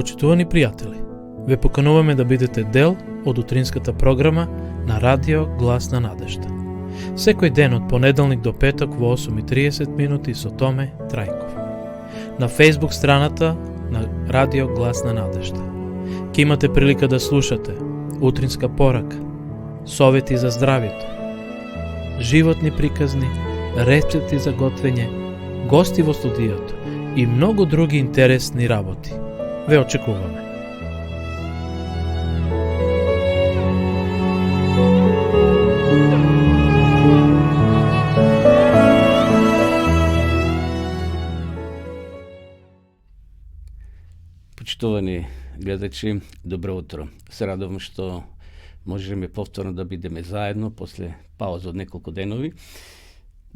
Почитувани пријатели, ве покануваме да бидете дел од утринската програма на Радио Глас на надежда. Секој ден од понеделник до петок во 8:30 минути со Томе Трајков. На Facebook страната на Радио Глас на надежда. Ке имате прилика да слушате утринска порака, совети за здравјето, животни приказни, рецепти за готвење, гости во студиото и многу други интересни работи. Ве очекуваме. Почитувани гледачи, добро утро. Се радувам што можеме повторно да бидеме заедно после пауза од неколку денови.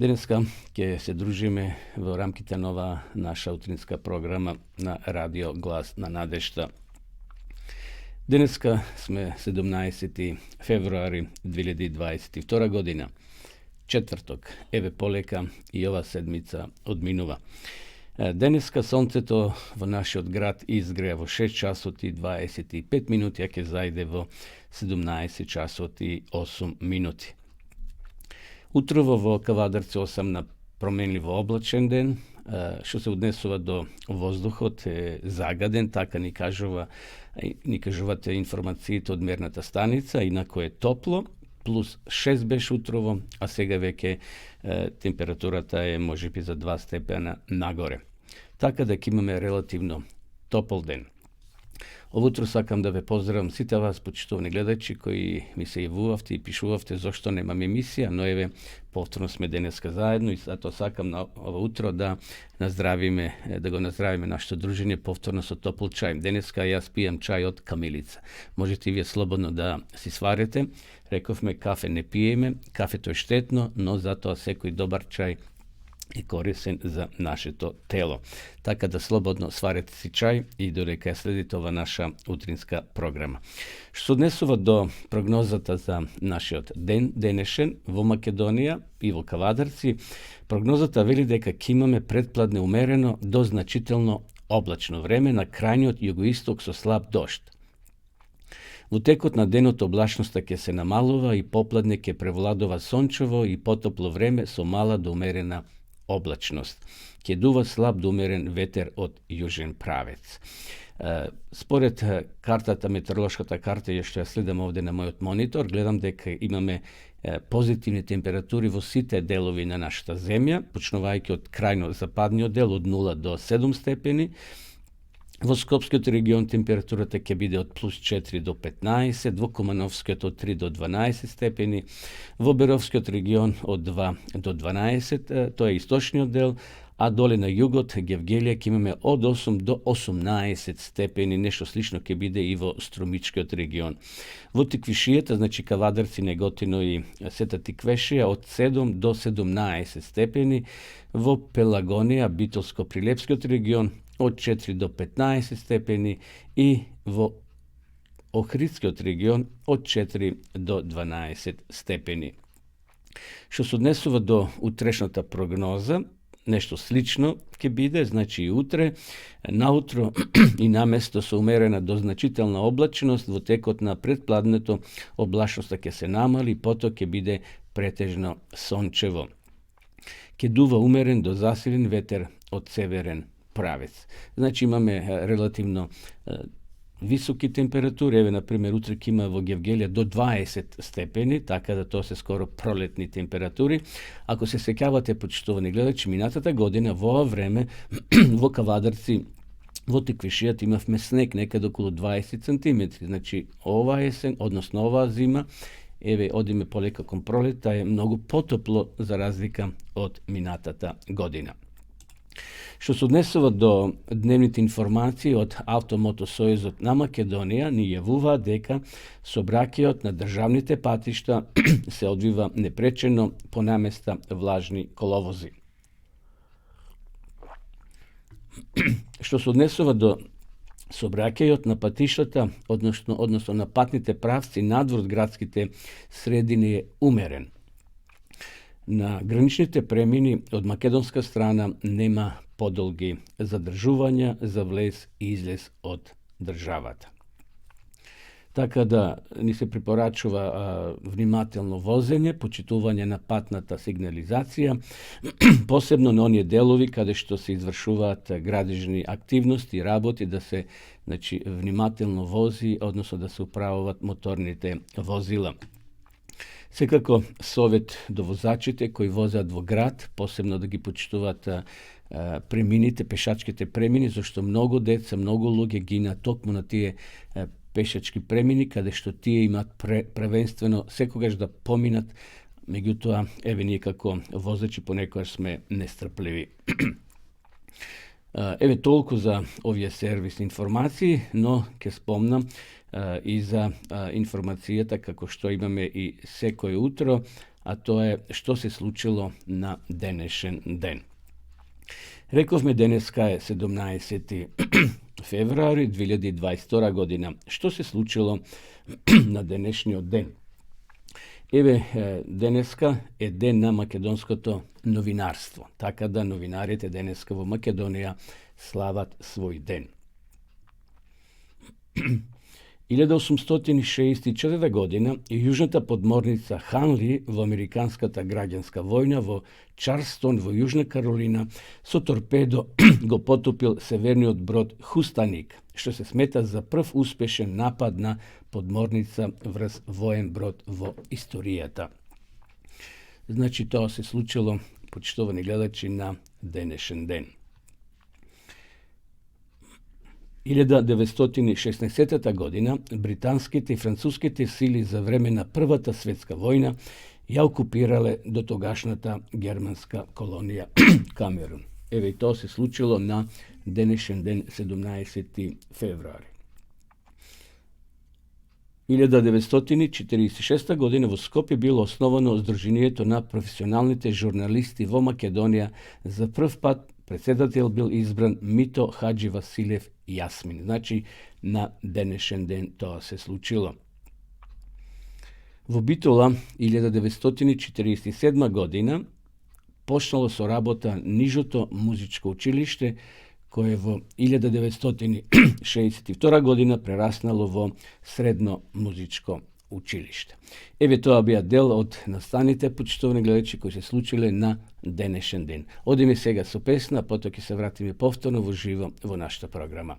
Денеска ќе се дружиме во рамките на ова наша утринска програма на Радио Глас на надежда. Денеска сме 17 февруари 2022 година. Четврток, еве полека и ова седмица одминува. Денеска сонцето во нашиот град изгреа во 6 часот и 25 минути, а ќе зајде во 17 часот и 8 минути. Утрово во Кавадарци 8 на променливо облачен ден, што се однесува до воздухот е загаден, така ни кажувате информациите од мерната станица, инако е топло, плюс 6 беше утрово, а сега веќе температурата е можеби за 2 степена нагоре. Така да ќе имаме релативно топол ден. Овутро сакам да ве поздравам сите вас, почитувани гледачи, кои ми се јавувавте и пишувавте зошто немам емисија, но еве повторно сме денеска заедно и затоа сакам на ова утро да го наздравиме нашето дружење повторно со топол чај. Денеска јас пијам чај од камилица. Можете и вие слободно да си сварите. Рековме кафе не пиеме, кафето е штетно, но затоа секој добар чај е корисен за нашето тело. Така да слободно сварете си чај и додека ја следите ова наша утринска програма. Што се однесува до прогнозата за нашиот ден денешен во Македонија и во Кавадарци, прогнозата вели дека ќе имаме предпладне умерено до значително облачно време на крајниот југоисток со слаб дожд. Во текот на денот облачноста ќе се намалува и попладне ќе превладува сончево и потопло време со мала до умерена облачност. Ќе дува слаб до умерен ветер од јужен правец. Според картата, метеоролошката карта, што ја следам овде на мојот монитор, гледам дека имаме позитивни температури во сите делови на нашата земја, почнувајќи од крајно западниот дел од 0 до 7 степени. Во Скопскиот регион температурата ќе биде од плюс 4 до 15, во Кумановскиот од 3 до 12 степени, во Беровскиот регион од 2 до 12, тоа е источниот дел, а доле на југот, Гевгелија, ќе имаме од 8 до 18 степени, нешто слично ќе биде и во Струмичкиот регион. Во Тиквишијата, значи Кавадарци, Неготино и Сета Тиквешија, од 7 до 17 степени, во Пелагонија, Битолско-Прилепскиот регион, од 4 до 15 степени и во Охридскиот регион од 4 до 12 степени. Што се однесува до утрешната прогноза, нешто слично ќе биде, значи и утре, наутро и наместо со умерена до значителна облачност, во текот на предпладнето облачноста ќе се намали, потоа ќе биде претежно сончево. Ќе дува умерен до засилен ветер од северен правец. Значи имаме релативно високи температури, еве например утре ќе има во Гевгелија до 20 степени, така да тоа се скоро пролетни температури. Ако се сеќавате, почитувани гледачи, минатата година во ова време во Кавадарци, во Тиквишијата имавме снег некаде околу 20 сантиметри. Значи ова есен, односно оваа зима, еве одиме полека кон пролета, е многу потопло за разлика од минатата година. Што се однесува до дневните информации од Автомотосојузот на Македонија, ни јавува дека сообраќајот на државните патишта се одвива непречено по наместа влажни коловози. Што се однесува до сообраќајот на патиштата, односно на патните правци надвор градските средини е умерен. На граничните премини од македонска страна нема подолги задржувања за влез и излез од državata. Така да ни се препорачува внимателно возење, почитување на патната сигнализација, посебно на оние делови каде што се извршуваат градежни активности и работи, да се внимателно вози, односно да се управуваат моторните возила. Секако совет до возачите кои возат во град, посебно да ги почитуваат премините, пешачките премини, зашто многу деца, многу луѓе гинат токму на тие пешачки премини, каде што тие имаат превенствено секогаш да поминат, меѓутоа, еве ние како возачи понекогаш сме нестрпливи. Еве толку за овие сервисни информации, но ќе спомнам и за информацијата како што имаме и секој утро, а тоа е што се случило на денешен ден. Рековме денеска е 17. февруари 2022 година. Што се случило на денешниот ден? Еве, денеска е ден на македонското новинарство, така да новинарите денеска во Македонија слават свој ден. 1864 година јужната подморница Ханли во американската граѓанска војна во Чарлстон во Јужна Каролина со торпедо го потопил северниот брод Хустаник, што се смета за прв успешен напад на подморница врз воен брод во историјата. Значи, тоа се случило, почитувани гледачи, на денешен ден. 1916 година британските и француските сили за време на Првата светска војна ја окупирале до тогашната германска колонија Камерун. Еве и тоа се случило на денешен ден 17. февруари. 1946 година во Скопје било основано Сдруженијето на професионалните журналисти во Македонија. За прв пат председател бил избран Мито Хаджи Василев Јасмин. Значи, на денешен ден тоа се случило. Во Битола, 1947 година, почнало со работа нижото музичко училиште, кое во 1962 година прераснало во средно музичко училиште. Еве тоа беа дел од настаните, почитувани гледачи, кои се случиле на денешен ден. Одиме сега со песна, потоа ќе се вратиме повторно во живо во нашата програма.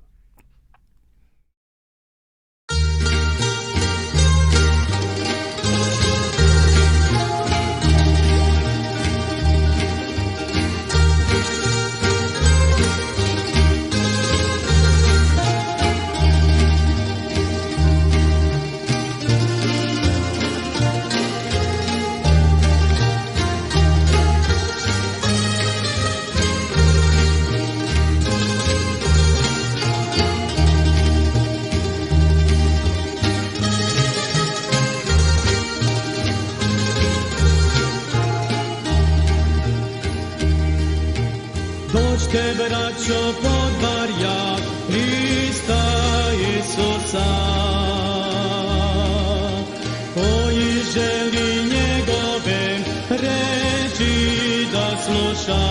Dođite, braćo, podvarja Hrista Isusa, koji želi njegove reči da sluša,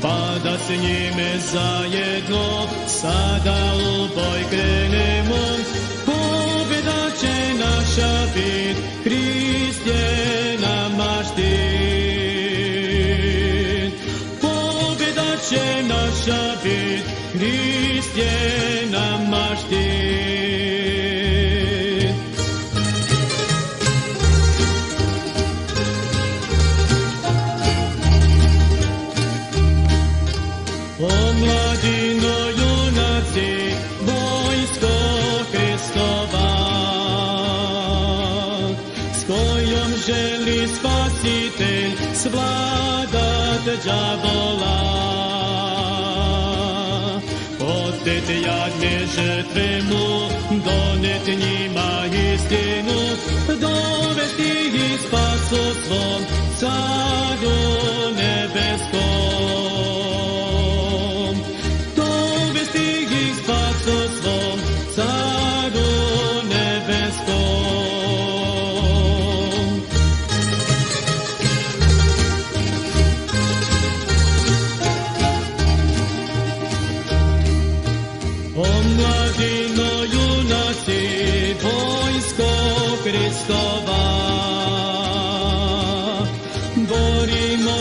pa da se njime zajedno sada u boj krenemo. Pobjeda će naša bit, Hrist je nama štit. Pobjeda će naša bit, Hrist je nama štit. Omladino junaci, vojsko Hristova, s kojom želi Spasitelj svladat đavola. Otet jadne žrtve mu, donet njima istinu, dovesti ih spasu svom caru nebeskom. Dovesti ih spasu svom caru nebeskom.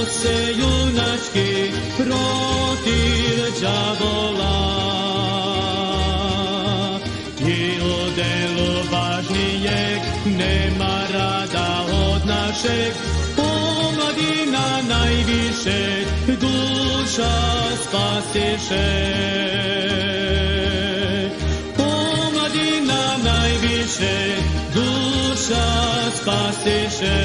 se junački protiv đavola. I u delu važnijeg nema rada od našeg, omladina najviše duša spasiše. Omladina najviše duša spasiše.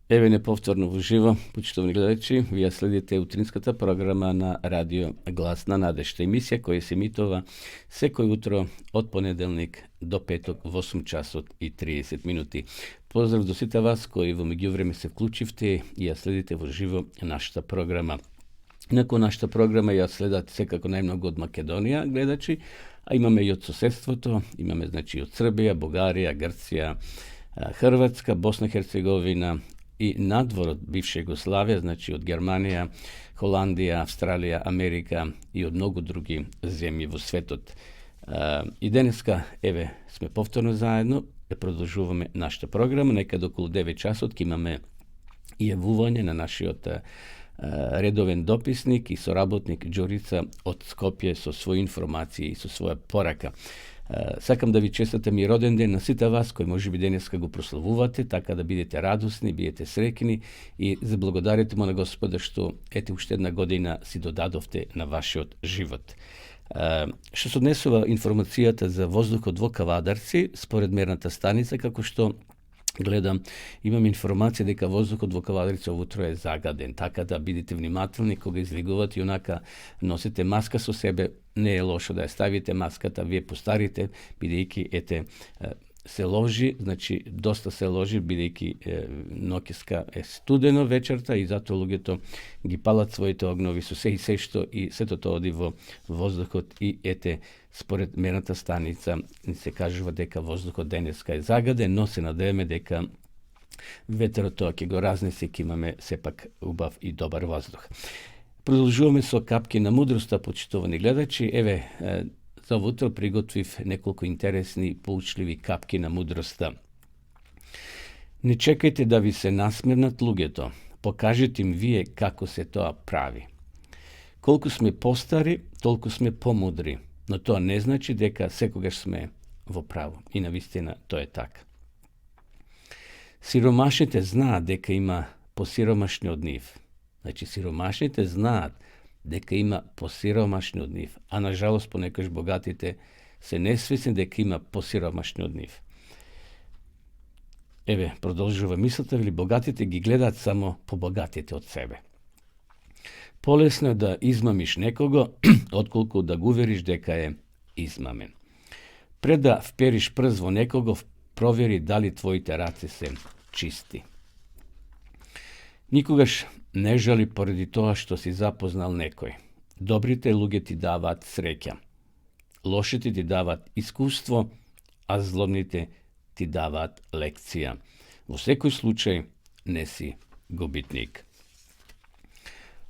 Evo nepovtorno uživo, poštovani gledači, vi sledite utrinskата programa na radio Glasna Nadešta. Emisija koja se emitova svako jutro od ponedeljnik do petok v 8 časov i 30 minuti. Pozdrav do svita vas koji v međuvreme se vključivte i sledite uživo našta programa. Nakon našta programa sledate svekako najmnogo od Makedonija gledači, a imame i od susedstvoto, imame znači od Srbija, Bugarija, Grcija, Hrvatska, Bosna i Hercegovina, i nadvor od bivše Jugoslavije, znači od Germanija, Holandija, Avstralija, Amerika i od mnogo drugih zemlji u svetu. I daneska, evo, sme povtorno zajedno, продолжуваме нашата програма, некад околу 9 часот ќе имаме и јавување на нашиот редовен дописник и соработник Ѓурица од Скопје со своји информации и со своја порака. Сакам да ви честитам и роден ден на сите вас кои можеби денеска го прославувате, така да бидете радосни, бидете среќни и заблагодарите му на Господа што ете уште една година си додадовте на вашиот живот. Што се однесува информацијата за воздухот во Кавадарци, според мерната станица, како што гледам, имам информација дека воздухот во Кавадарци овутро е загаден, така да бидете внимателни кога излегувате, онака носите маска со себе, не е лошо да ја ставите маската, вие постарите, бидејќи ете се ложи, значи доста се ложи, бидејќи ноќеска е студено вечерта и затоа луѓето ги палат своите огнови со се и се што и сето тоа оди во воздухот и ете според мерната станица се кажува дека воздухот денеска е загаден, но се надеваме дека ветерот тоа ќе го разнесе, ќе имаме сепак убав и добар воздух. Продолжуваме со капки на мудроста, почитувани гледачи. Еве, за утро приготвив неколку интересни поучливи капки на мудроста. Не чекајте да ви се насмирнат луѓето. Покажете им вие како се тоа прави. Колку сме постари, толку сме помудри, но тоа не значи дека секогаш сме во право. И навистина тоа е така. Сиромашните знаат дека има посиромашни од нив. Значи, сиромашните знаат дека има посиромашни од нив, а на жалост понекогаш богатите се несвесни дека има посиромашни од нив. Еве, продолжува мислата, вели богатите ги гледаат само по богатите од себе. Полесно е да измамиш некого, отколку да го увериш дека е измамен. Пред да впериш прст во некого, провери дали твоите раце се чисти. Никогаш не жали поради тоа што си запознал некој. Добрите луѓе ти даваат среќа. Лошите ти даваат искуство, а злобните ти даваат лекција. Во секој случај не си губитник.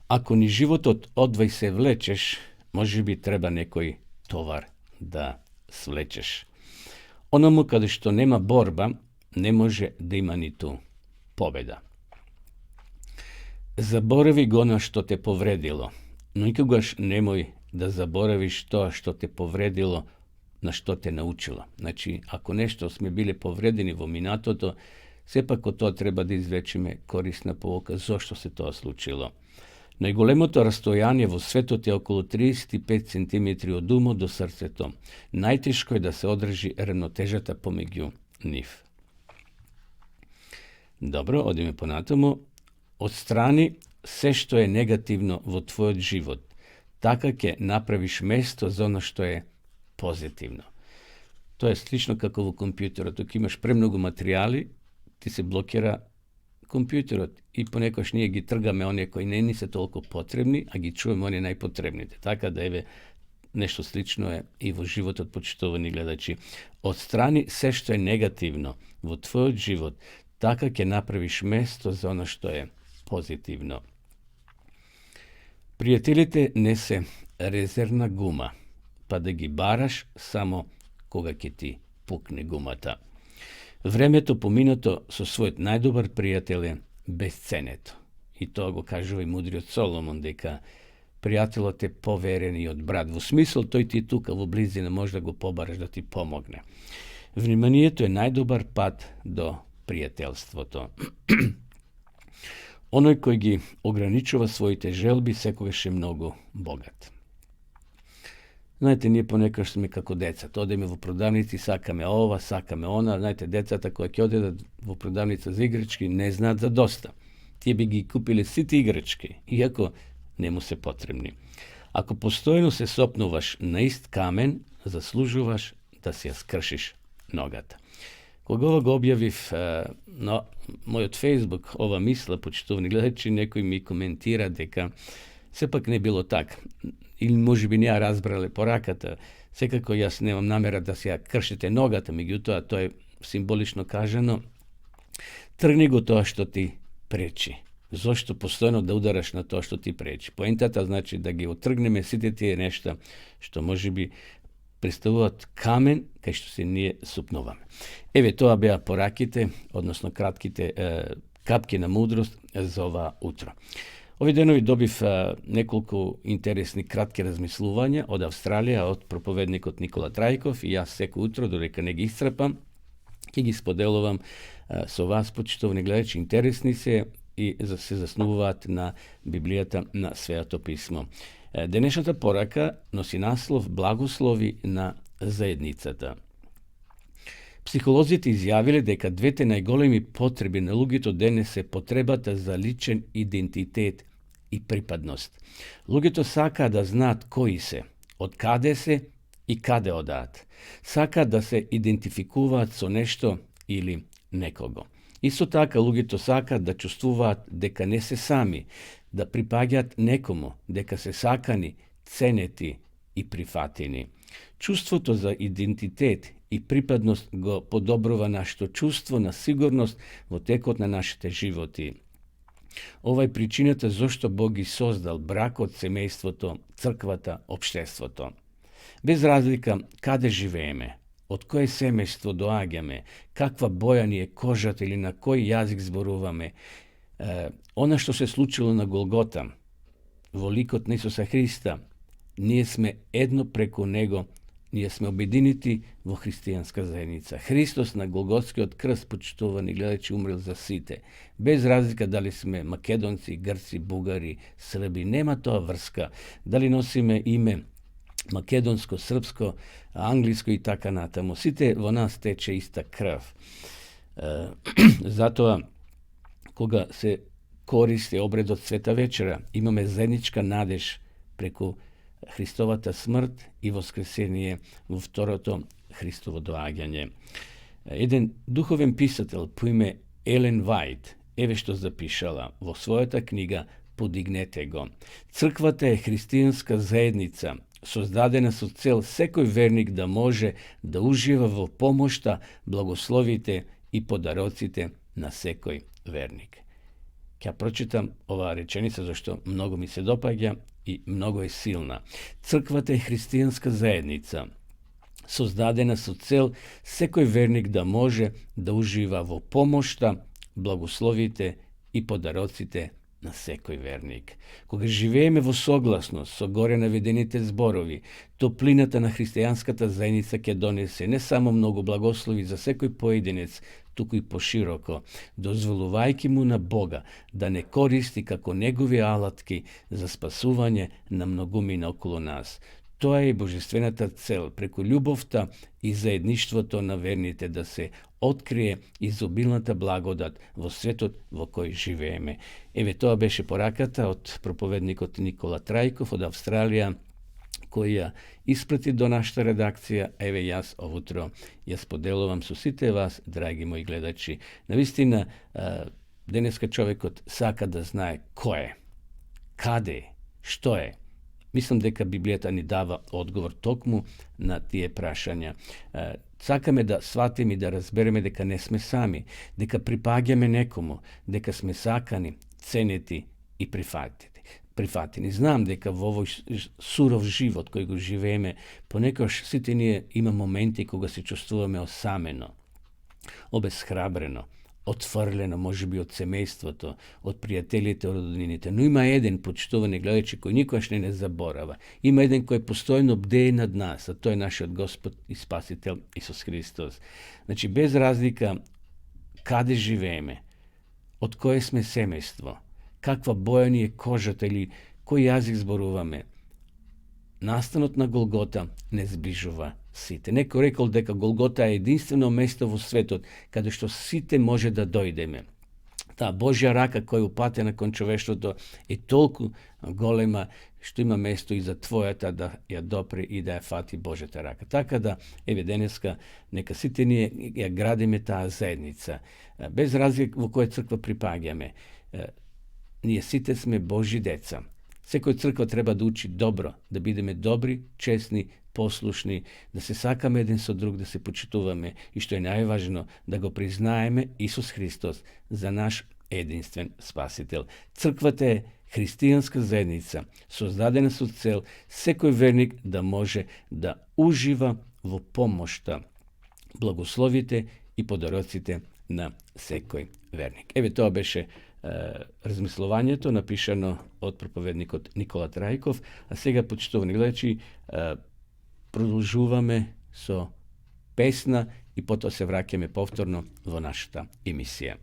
Ако ни животот одвај се влечеш, може би треба некој товар да свлечеш. Оному каде што нема борба, не може да има ниту победа. Заборави го на што те повредило, но никогаш немој да заборавиш тоа што те повредило, на што те научило. Значи, ако нешто сме биле повредени во минатото, сепак од тоа треба да извлечеме корисна полука зошто се тоа случило. Најголемото растојание во светот е околу 35 см од умот до срцето. Најтешко е да се одржи равнотежата помеѓу нив. Добро, одиме понатаму. Отстрани се што е негативно во твојот живот. Така ќе направиш место за оно што е позитивно. Тоа е слично како во компјутерот. Тук имаш премногу материјали, ти се блокира компјутерот и понекојаш ние ги тргаме оние кои не ни се толку потребни, а ги чуваме оние најпотребните. Така да еве нешто слично е и во животот, почитувани гледачи. Отстрани се што е негативно во твојот живот. Така ќе направиш место за оно што е позитивно. Пријателите не се резервна гума, па да ги бараш само кога ќе ти пукне гумата. Времето поминато со својот најдобар пријател е безценето. И тоа го кажува и мудриот Соломон, дека пријателот е поверен и од брат. Во смисол, тој ти тука во близина може да го побараш да ти помогне. Вниманието е најдобар пат до пријателството. Оној кој ги ограничува своите желби секогаш е многу богат. Знаете, ние понекогаш сме како децата. Одеме во продавници, сакаме ова, сакаме она. Знаете, децата кои ќе одедат во продавница за играчки не знаат за доста. Тие би ги купиле сите играчки, иако не му се потребни. Ако постојано се сопнуваш на ист камен, заслужуваш да си ја скршиш ногата. Кога ова го објавив на мојот Фејсбук, ова мисла, почитувани гледачи, некој ми коментира дека сепак не било така. Или може би не ја разбрале пораката. Секако јас немам намера да се ја кршите ногата, меѓутоа тоа е символично кажано. Тргни го тоа што ти пречи. Зошто постојано да удараш на тоа што ти пречи? Поентата значи да ги отргнеме сите тие нешта што може би представуваат камен кај што се ние супнуваме. Еве, тоа беа пораките, односно кратките капки на мудрост за ова утро. Овие денови добив неколку интересни кратки размислувања од Австралија, од проповедникот Никола Трајков, и јас секој утро, додека не ги исцрпам, ќе ги споделувам со вас, почитувани гледачи. Интересни се и се заснуваат на Библијата, на Светото писмо. Денешната порака носи наслов Благослови на заедницата. Психолозите изјавиле дека двете најголеми потреби на луѓето денес е потребата за личен идентитет и припадност. Луѓето сакаат да знаат кои се, од каде се и каде одаат. Сакаат да се идентификуваат со нешто или некого. Исто така, луѓето сакаат да чувствуваат дека не се сами, да припаѓаат некому, дека се сакани, ценети и прифатени. Чувството за идентитет и припадност го подобрува нашето чувство на сигурност во текот на нашите животи. Ова е причината зашто Бог ги создал бракот, семејството, црквата, општеството. Без разлика каде живееме, од кое семејство доаѓаме, каква боја ни е кожата или на кој јазик зборуваме, она што се случило на Голгота, во ликот на Исуса Христа, ние сме едно преку Него, ние сме обединети во христијанска заедница. Христос на Голготскиот крст, почитувани гледачи, умрел за сите. Без разлика дали сме македонци, грци, бугари, срби, нема тоа врска. Дали носиме име македонско, српско, англиско и така натаму. Сите во нас тече иста крв. Затоа, кога се користи обредот Света вечера, имаме заедничка надеж преку Христовата смрт и воскресение во второто Христово доаѓање. Еден духовен писател по име Елен Вајт еве што запишала во својата книга "Подигнете го". Црквата е христијанска заедница, создадена со цел секој верник да може да ужива во помошта, благословите и подароците на секој верник. Ќе прочитам оваа реченица зашто многу ми се допаѓа и многу е силна. Црквата е христијанска заедница, создадена со цел секој верник да може да ужива во помошта, благословите и подароците на секој верник. Кога живееме во согласност со горе наведените зборови, топлината на христијанската заедница ќе донесе не само многу благослови за секој поединец, туку и пошироко, дозволувајќи му на Бога да не користи како негови алатки за спасување на многумина околу нас. Тоа е божествената цел, преку љубовта и заедништвото на верните да се открие изобилната благодат во светот во кој живееме. Еве, тоа беше пораката од проповедникот Никола Трајков од Австралија, кој ја испрати до нашата редакција, а еве јас овутро ја споделувам со сите вас, драги мои гледачи. Навистина, денеска човекот сака да знае кој е, каде е, што е. Мислам дека Библијата ни дава одговор токму на тие прашања. Сакаме да сватиме и да разбереме дека не сме сами, дека припаѓаме некому, дека сме сакани, ценети и прифатени. prifateni. Znam дека во овој суров живот кој го живееме, понекогаш сите ние има моменти кога се чувствуваме осамено, обесхрабрено, отфрлено, може би од семејството, од пријателите, од роднините. Но има еден, почитувани гледачи, кој никогаш не заборава. Има еден кој постојано бдее над нас, а тој е нашиот Господ и Спасител Исус Христос. Значи, без разлика каде живееме, од кое сме семејство, каква боја ни е кожата или кој јазик зборуваме, настанот на Голгота не зближува сите. Некој рекол дека Голгота е единствено место во светот каде што сите може да дојдеме. Таа Божја рака која е упатена кон човештвото е толку голема што има место и за твојата да ја допре и да ја фати Божјата рака. Така да, еве денеска, нека сите ние ја градиме таа заедница. Без разлика во која црква припаѓаме. Ние сите сме Божји деца. Секој црква треба да учи добро, да бидеме добри, честни, послушни, да се сакаме еден со друг, да се почитуваме и што е најважно, да го признаеме Исус Христос за наш единствен Спасител. Црквата е христијанска заедница, создадена со цел секој верник да може да ужива во помошта, благословите и подароците на секој верник. Еве тоа беше размислувањето напишано од проповедникот Никола Трајков, а сега, почитувани гледачи, продолжуваме со песна и потоа се враќаме повторно во нашата емисија.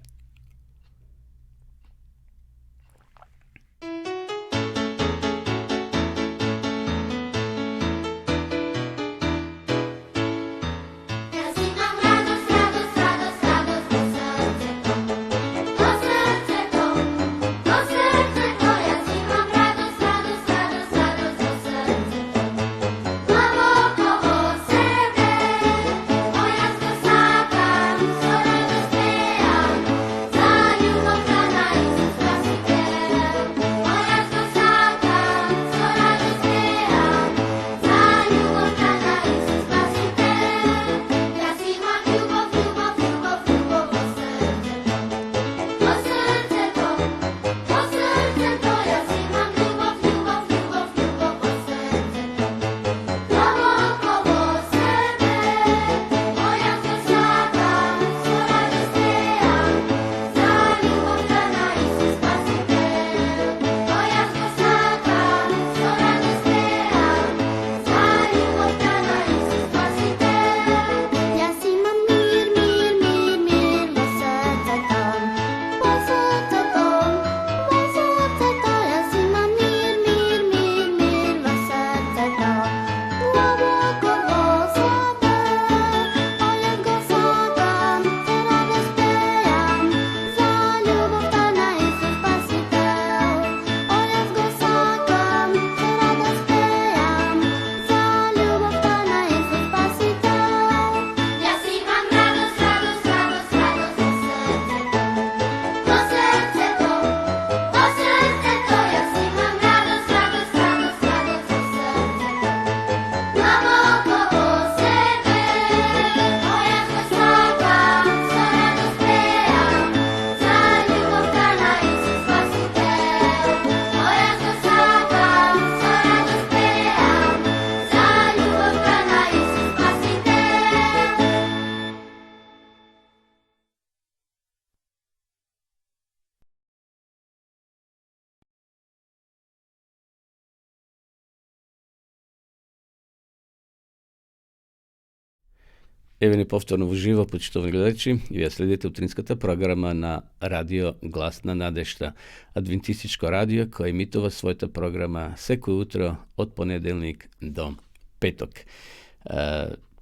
Еве ни повторно во живо, почитувани гледачи, и вие следите утринската програма на Радио Глас на надежта, адвентистичко радио кој емитува својата програма секој утро од понеделник до петок.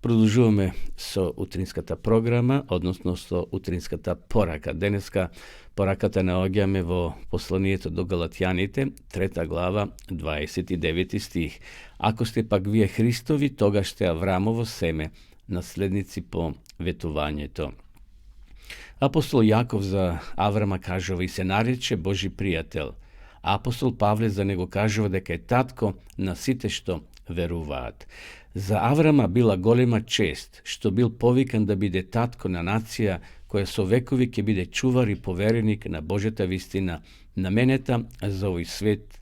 Продолжуваме со утринската програма, односно со утринската порака. Денеска пораката наоѓаме во посланието до Галатјаните, 3 глава, 29 стих. Ако сте пак вие Христови, тогаш сте Аврамово семе, наследници по ветувањето. Апостол Јаков за Аврама кажува и се нарече Божи пријател. Апостол Павле за него кажува дека е татко на сите што веруваат. За Аврама била голема чест што бил повикан да биде татко на нација која со векови ќе биде чувар и повереник на Божјата вистина, наменета за овој свет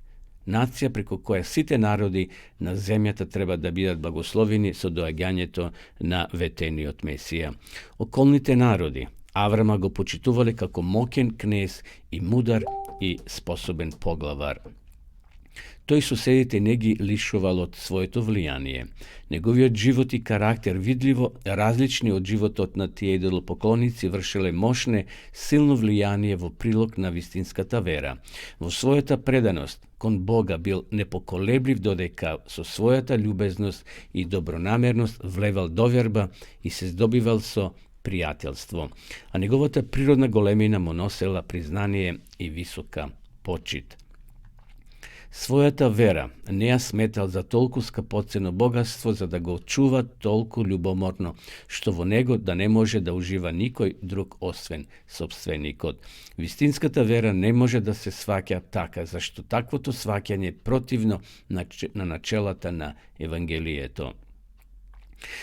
нација преку која сите народи на земјата треба да бидат благословени со доаѓањето на ветениот Месија. Околните народи Аврама го почитувале како моќен кнез и мудар и способен поглавар. Тој соседите не ги лишувал од своето влијание. Неговиот живот и карактер видливо различни од животот на тие идолопоклоници вршеле мощне, силно влијание во прилог на вистинската вера. Во својата преданост кон Бога бил непоколеблив, додека со својата љубезност и добронамерност влевал доверба и се здобивал со пријателство, а неговата природна големина му носела признание и висока почит. Својата вера не ја сметал за толку скапоцено богатство, за да го чува толку љубоморно, што во него да не може да ужива никој друг освен собственикот. Вистинската вера не може да се сваќа така, зашто таквото сваќање е противно на начелата на Евангелието.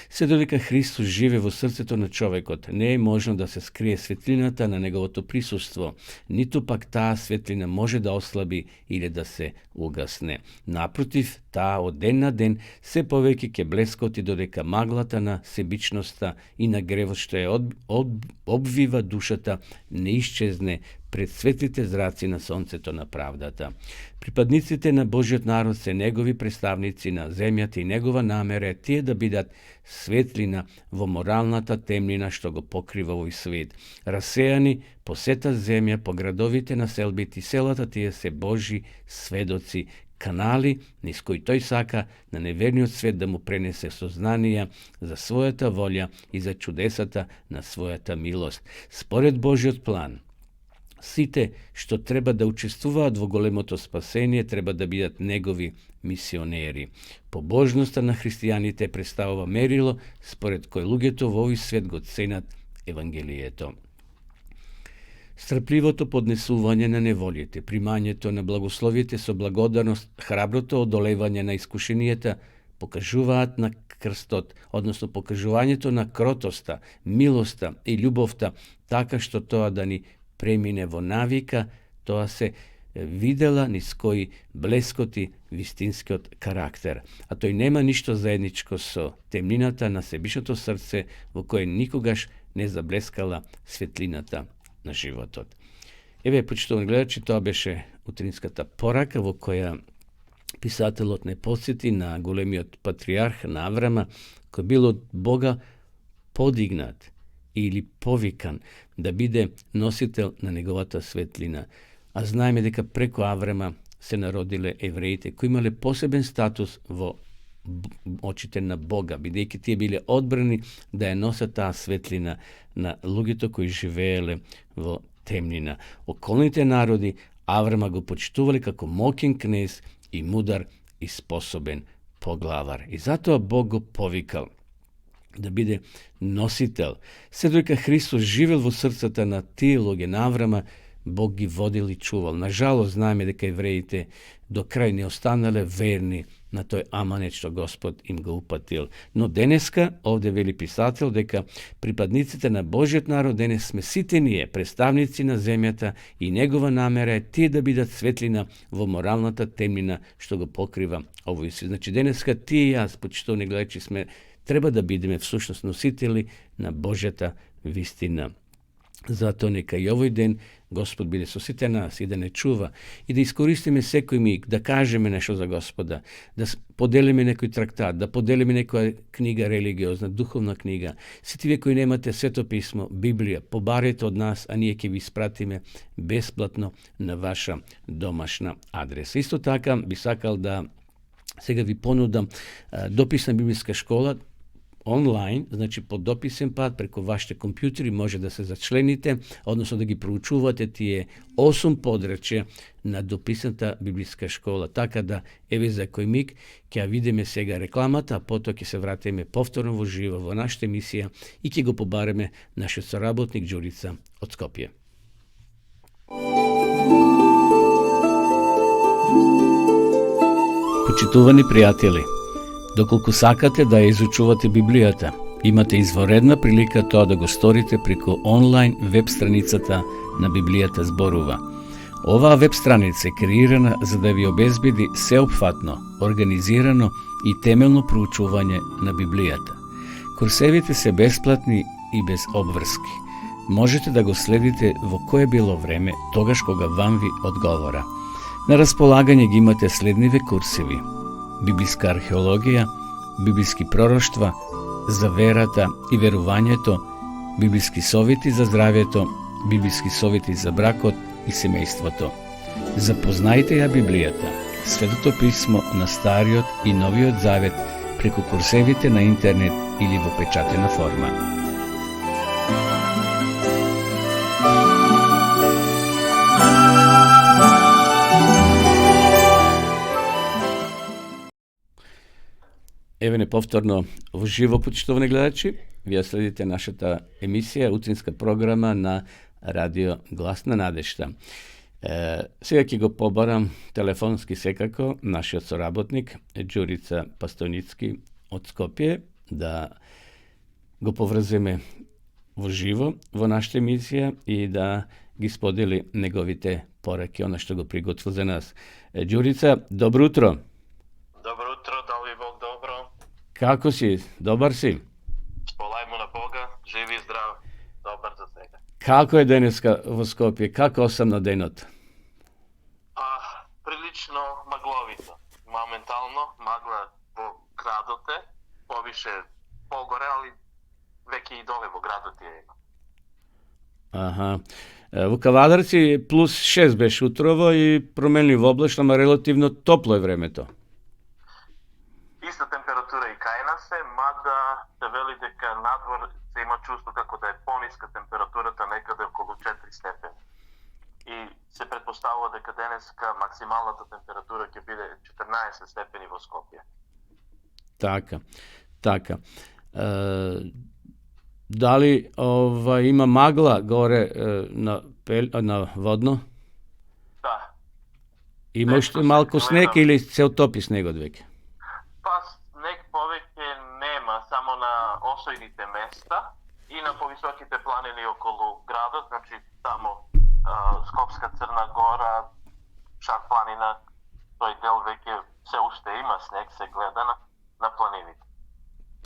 Се додека Христос живе во срцето на човекот, не е можно да се скрие светлината на неговото присуство, ниту пак таа светлина може да ослаби или да се угасне. Напротив, таа од ден на ден се повеќе ќе блескоти, додека маглата на себичноста и на гревот што ја обвива душата не исчезне пред светлите зраци на сонцето на правдата. Припадниците на Божиот народ се негови представници на земјата и негова намера е тие да бидат светлина во моралната темнина што го покрива овој свет. Расејани по сета земја, по градовите, населбите и селата, тие се Божи сведоци, канали низ кои тој сака на неверниот свет да му пренесе сознанија за својата волја и за чудесата на својата милост. Според Божиот план, сите што треба да учествуваат во големото спасение треба да бидат негови мисионери. Побожноста на христијаните представува мерило според кој луѓето во овој свет го ценат Евангелието. Страпливото поднесување на неволите, примањето на благословите со благодарност, храброто одолевање на искушенијата покажуваат на крстот, односно покажувањето на кротоста, милоста и љубовта, така што тоа да ни премине во навика, тоа се видела низ кои блескоти вистинскиот карактер. А тој нема ништо заедничко со темнината на себичното срце во кое никогаш не заблескала светлината на животот. Еве, почитувани гледачи, тоа беше утринската порака во која писателот не подсети на големиот патриарх на Аврама, кој бил од Бога подигнат или повикан да биде носител на неговата светлина. А знаеме дека преку Аврама се народиле евреите, кои имале посебен статус во очите на Бога, бидејќи тие биле одбрани да ја носат таа светлина на луѓето кои живееле во темнина. Околните народи Аврама го почитувале како моќен кнез и мудар и способен поглавар. И затоа Бог го повикал да биде носител. Се додека Христос живел во срцата на тие луѓе на Аврама, Бог ги водил и чувал. Нажалост, знаеме дека евреите до крај не останале верни на тој аманет што Господ им го упатил. Но денеска, овде вели писател, дека припадниците на Божиот народ денес сме сите ние, представници на земјата, и негова намера е тие да бидат светлина во моралната темнина што го покрива овој свет. Значи, денеска тие и јас, почитувани гледачи, треба да бидеме всушност носители на Божјата вистина. Затоа нека и овој ден Господ биде со сите нас и да не чува и да искористиме секој миг да кажеме нешто за Господа, да поделиме некој трактат, да поделиме некоја книга религиозна, духовна книга. Сите вие кои немате Свето писмо, Библија, побарете од нас, а ние ќе ви испратиме бесплатно на ваша домашна адреса. Исто така би сакал да сега ви понудам дописна библиска школа онлайн, значи по дописен пат преку вашите компјутери може да се зачлените, односно да ги проучувате тие 8 подрачја на дописната библиска школа. Така да, еве за кој миг ќе видиме сега рекламата, а потоа ќе се вратиме повторно во живо во нашата емисија и ќе го побареме нашиот соработник Ѓурица од Скопје. Почитувани пријатели, доколку сакате да ја изучувате Библијата, имате изворедна прилика тоа да го сторите преку онлайн веб страницата на Библијата зборува. Ova web stranica je kreirana za da vi obezbedi sveobuhvatno, organizirano i temeljno proučuvanje na Biblijata. Kursevite se besplatni i bez obvrski. Možete da go sledite vo koje bilo vreme togaš koga vam vi odgovora. Na raspolaganje imate slednive kursevi: biblijska arheologija, biblijski proroštva, za verata i verovanjeto, biblijski sovjeti za zdravjeto, biblijski sovjeti za brakot i semejstvoto. Zapoznajte ja Biblijata, Sveto pismo na Stariot i Noviot zavet preko kursevite na internet ili vo pečatena forma. Evo nepovtorno uživo, poštovani gledači, vi sledite naša ta emisija, utrinska programa na radio Glasna Nadešta. Сега ќе го побарам телефонски секако нашиот соработник Ѓурица Пастойницки од Скопје да го поврземе во живо во нашата емисија и да ги сподели неговите пораки, она што го приготвил за нас. Ѓурица, добро утро. Добро утро, дал ви Бог добро. Како си? Добар си? Сполајмо на Бога, живи и здрав, добар за сега. Како е денеска во Скопје? Како осамна денот? Прилично магловито. Моментално магла во градот е, повише погоре, али веќе и доле во градот е има. Аха. Во Кавадарци плюс 6 беше утрово и променливо облачно, ама релативно топло е времето. Иста температура и кај нас е, мада се вели дека надвор се има чувство како да е пониска температурата, некаде околу 4 степени. И се предпоставува дека денеска максималната температура ќе биде 14 степени во Скопје. Така. Дали има магла горе на водно? Да. Има уште малку снег или се отопи снегот веќе? Па снег повеќе нема, само на осојните места и на повисоките планини околу градот, значи тамо Скопска Црна Гора, Шар планина, тој дел веќе се уште има снег, се гледа на планините.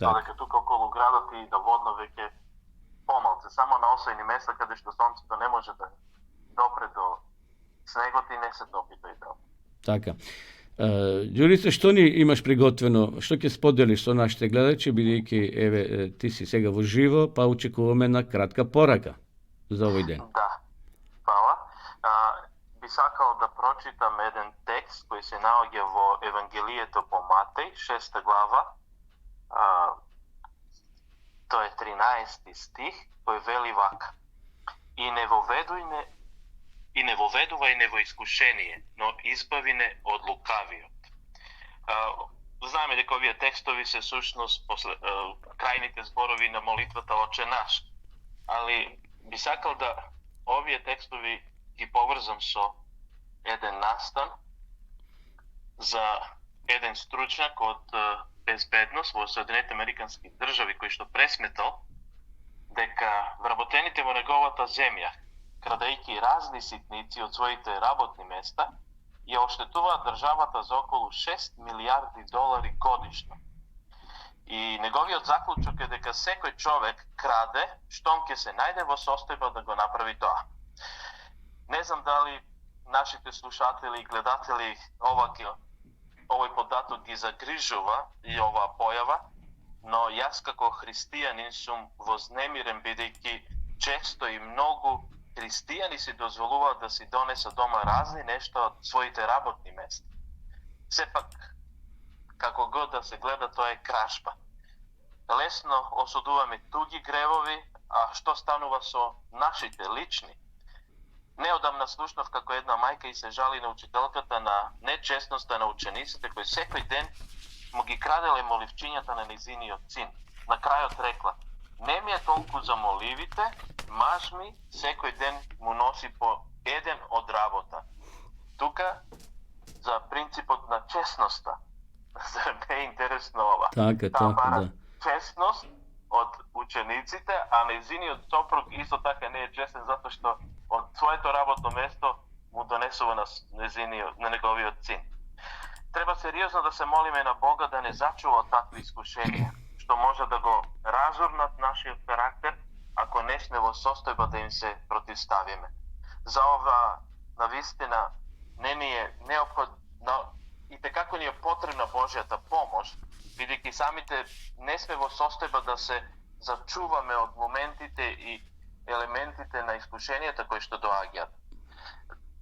Додека тука околу градот и до водно веќе помалце, само на осојни места каде што сонцето не може да допре до снегот и не се топи тој дел. Така. Ѓурица, што ни имаш приготвено, што ќе споделиш со нашите гледачи, бидејќи еве ти си сега во живо, па очекуваме на кратка порака за овој ден. Да. Фала. Би сакал да прочитам еден текст кој се наоѓа во Евангелието по Матеј, 6 глава. Тој е 13 стих, кој вели вака: И не воведувај не во искушение, но избави не од лукавиот. Знаеме дека овие текстови се сушност крајните зборови на молитвата Отче наш. Али би сакал да овие текстови ги поврзам со еден настан за еден стручњак од безбедност во Соединените Американски држави кој што пресметал дека вработените во неговата земја, крадејќи разни ситници од своите работни места, ја оштетуваат државата за околу 6 милиарди долари годишно. И неговиот заклучок е дека секој човек краде штом ќе се најде во состојба да го направи тоа. Не знам дали нашите слушатели и гледатели овој податок ги загрижува и оваа појава, но јас како христијанин сум вознемирен бидејќи често и многу христијани си дозволуваат да си донесат дома разни нешта од своите работни места. Сепак, како год да се гледа, тоа е кражба. Лесно осудуваме туги гревови, а што станува со нашите лични? Неодамна слушнав како една мајка и се жали на учителката на нечестноста на учениците кои секој ден му ги краделе моливчињата на незиниот син. На крајот рекла: не ми е толку за моливите, маж ми секој ден му носи по еден од работа. Тука за принципот на честноста. Зар не е интересно ова? Така, да. Честност од учениците, а незиниот сопруг исто така не е честен затоа што од своето работно место му донесува на неговиот син. Треба сериозно да се молиме на Бога да не зачува од такви искушенија, што може да го разурнат нашиот карактер, ако не сме во состојба да им се противставиме. За ова, навистина, не ни е неопходно и како ни е потребна Божјата помош, бидејќи самите не сме во состојба да се зачуваме од моментите и елементите на искушенијата кои што доаѓаат.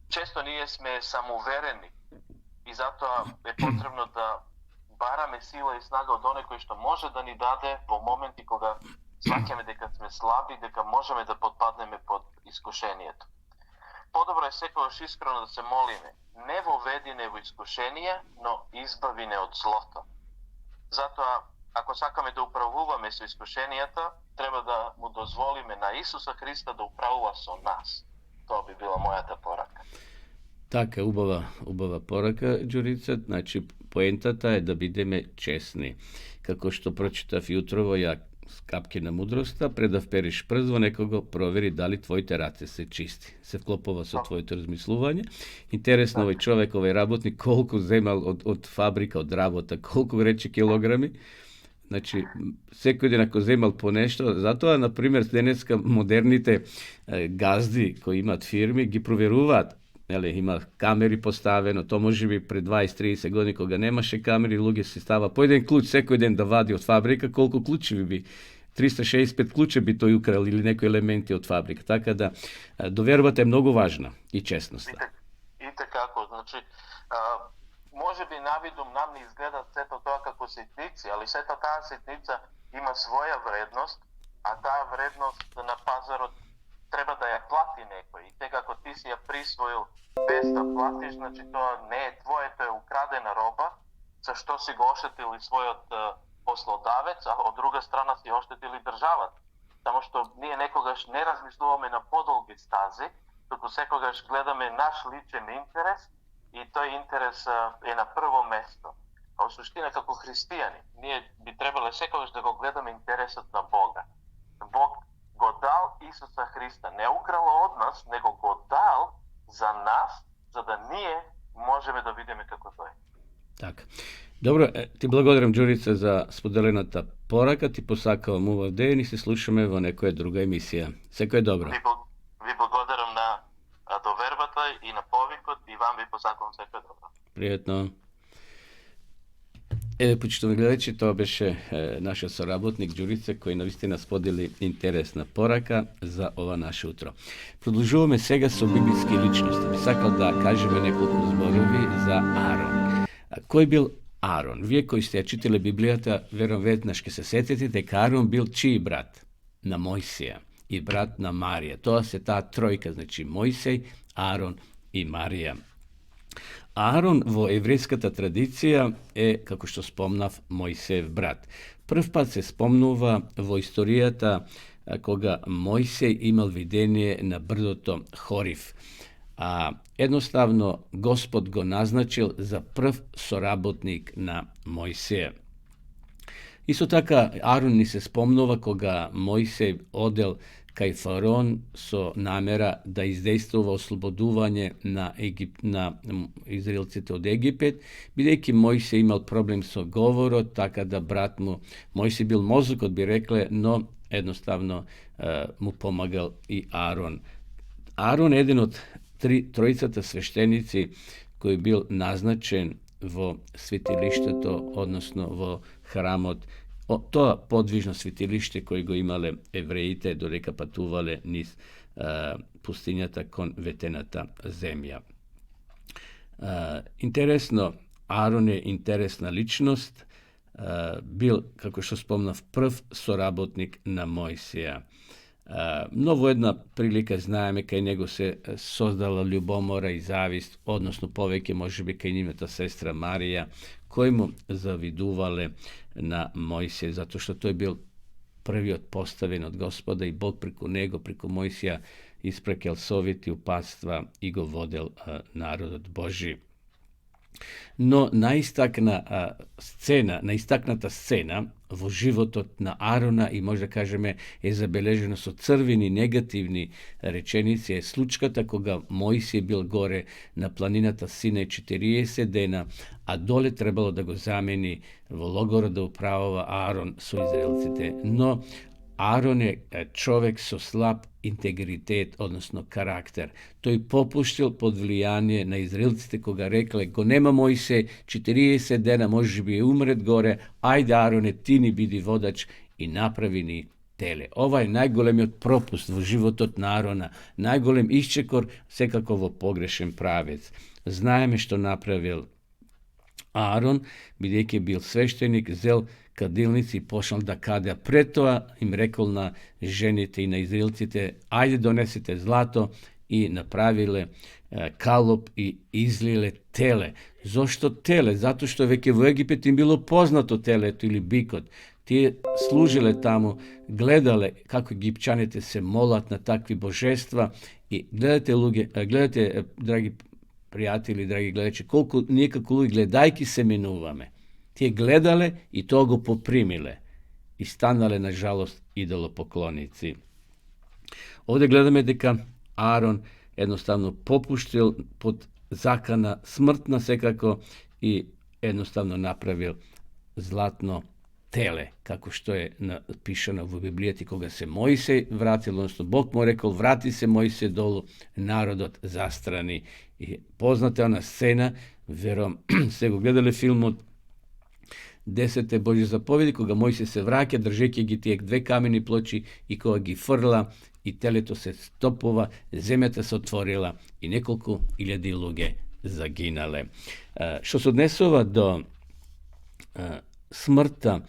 Често ние сме самоуверени и затоа е потребно да бараме сила и снага од оној кој што може да ни даде во моменти кога сваќаме дека сме слаби, дека можеме да подпаднеме под искушението. Подобро е секогаш искрено да се молиме, не воведи не во искушение, но избави не од злото. Затоа, ако сакаме да управуваме со искушенијата, треба да му дозволиме на Исуса Христа да управува со нас. Тоа би била мојата порака. Така, убава порака, Ѓурица. Значи, поентата е да бидеме честни. Како што прочитав јутрово, ја капки на мудроста, пред да впериш прст во некого, провери дали твоите раце се чисти. Се вклопува со твоето размислување. Интересно, овој човек, овој работник, колку земал од фабрика, од работа, колку рече килограми. Значи, секој ден ако земал по нешто, затоа, например, денеска модерните газди кои имаат фирми, ги проверуваат. Има камери поставено, то може би пред 20-30 години кога немаше камери, луѓе се става по еден клуч секој ден да вади од фабрика, колку клучеви би 365 клуча би тој украл или некои елементи од фабрика. Така да довербата е многу важна и честноста. И така, значи може би навидум нам не изгледа сето тоа како ситници, али сето таа ситница има своја вредност, а таа вредност на пазарот треба да ја плати некој. И сега ако ти си ја присвоил без да платиш, значи тоа не е твое, тоа е украдена роба, за што си го оштетил и својот послодавец, а од друга страна си оштетил и државата. Само што ние некогаш не размислуваме на подолги стази, туку секогаш гледаме наш личен интерес и тој интерес е на прво место. А во суштина како христијани, ние би требале секогаш да го гледаме интересот на Бога. Бог го дал Исуса Христа, не украл од нас, него го дал за нас, за да ние можеме да видиме како тој. Така. Добро, ти благодарам, Ѓурица, за споделената порака, ти посакавам убав ден и се слушаме во некоја друга емисија. Секој добро. Ви благодарам на довербата и на повикот и вам ви посакувам секој добро. Пријатно. Почитувани гледачи, тоа беше нашиот соработник Ѓурица, кој навистина сподели интересна порака за ова наше утро. Продолжуваме сега со библиски личности. Би сакал да кажеме неколку зборови за Арон. Кој бил Арон? Вие кои сте ја читале Библијата, верувам веднаш ќе се сетите дека Арон бил чиј брат? На Мојсија и брат на Марија. Тоа се таа тројка, значи Мојсеј, Арон и Марија. Арон во еврејската традиција е, како што спомнав, Мојсеев брат. Прв пат се спомнува во историјата кога Мојсеј имал видение на брдото Хорив. Едноставно Господ го назначил за прв соработник на Мојсеја. Исто така Арон ни се спомнува кога Мојсеј одел кај Фараон со намера да издействува ослободување на израелците од Египет, бидејќи Мојсеј имал проблем со говорот, така да брат му, Мојсеј бил мозокот, би рекле, но едноставно му помагал и Арон. Арон е еден од тројцата свештеници кој бил назначен во светилиштето, односно во храмот, тоа подвижно светилиште кој го имале евреите додека патувале низ пустињата кон ветената земја. Интересно, Арон е интересна личност, бил, како што спомнав, прв соработник на Мојсија. Но во една прилика знаеме кај него се создала љубомора и завист, односно повеќе можеби кај нивната сестра Марија, кој му завидувале на Мојсија, затоа што тој бил првиот поставен од Господа и Бог преку него, преку Мојсија, испрекел совети, упатства и го водел народот Божи. Но наистакната сцена во животот на Арона и може да кажеме е забележено со црвени негативни реченици е случката кога Мојсија бил горе на планината Синај 40 дена, а доле требало да го замени во логорот да управува Арон со израелците. Но Арон е човек со слаб интегритет, односно карактер. Тој попуштил под влијание на израелците кога рекле: го нема Мојсе 40 дена, може би е умрет горе, ајде Ароне, ти ни биди водач и направи ни теле. Ова е најголемиот пропуст во животот на Арона, најголем исчекор, секако во погрешен правец. Знаеме што направил Арон, бидејќи бил свештеник, зел кадилници и почнал да каде. Пред тоа им рекол на жените и на израелците: ајде донесете злато, и направиле калоп и излиле теле. Зошто теле? Затоа што веќе во Египет им било познато телето или бикот. Тие служиле таму, гледале како египчаните се молат на такви божества и гледате, драги пријатели, драги гледачи, колку ние како луѓе гледајки се менуваме. Тие гледале и тоа го попримиле и станале, на жалост, идолопоклоници. Овде гледаме дека Арон едноставно попуштил под закана смртна секако и едноставно направил златно теле, како што е напишано во Библијата, кога се Мојсей вратил, односно Бог му рекол: врати се Мојсей долу, народот застрани. И позната она сцена, верувам се го гледале филмот 10 Божји заповеди, кога Мојсей се враќа, држејќи ги тие две камени плочи, и кога ги фрла, и телето се стопува, земјата се отворила и неколку илјади луѓе загинале. Што се однесува до смртта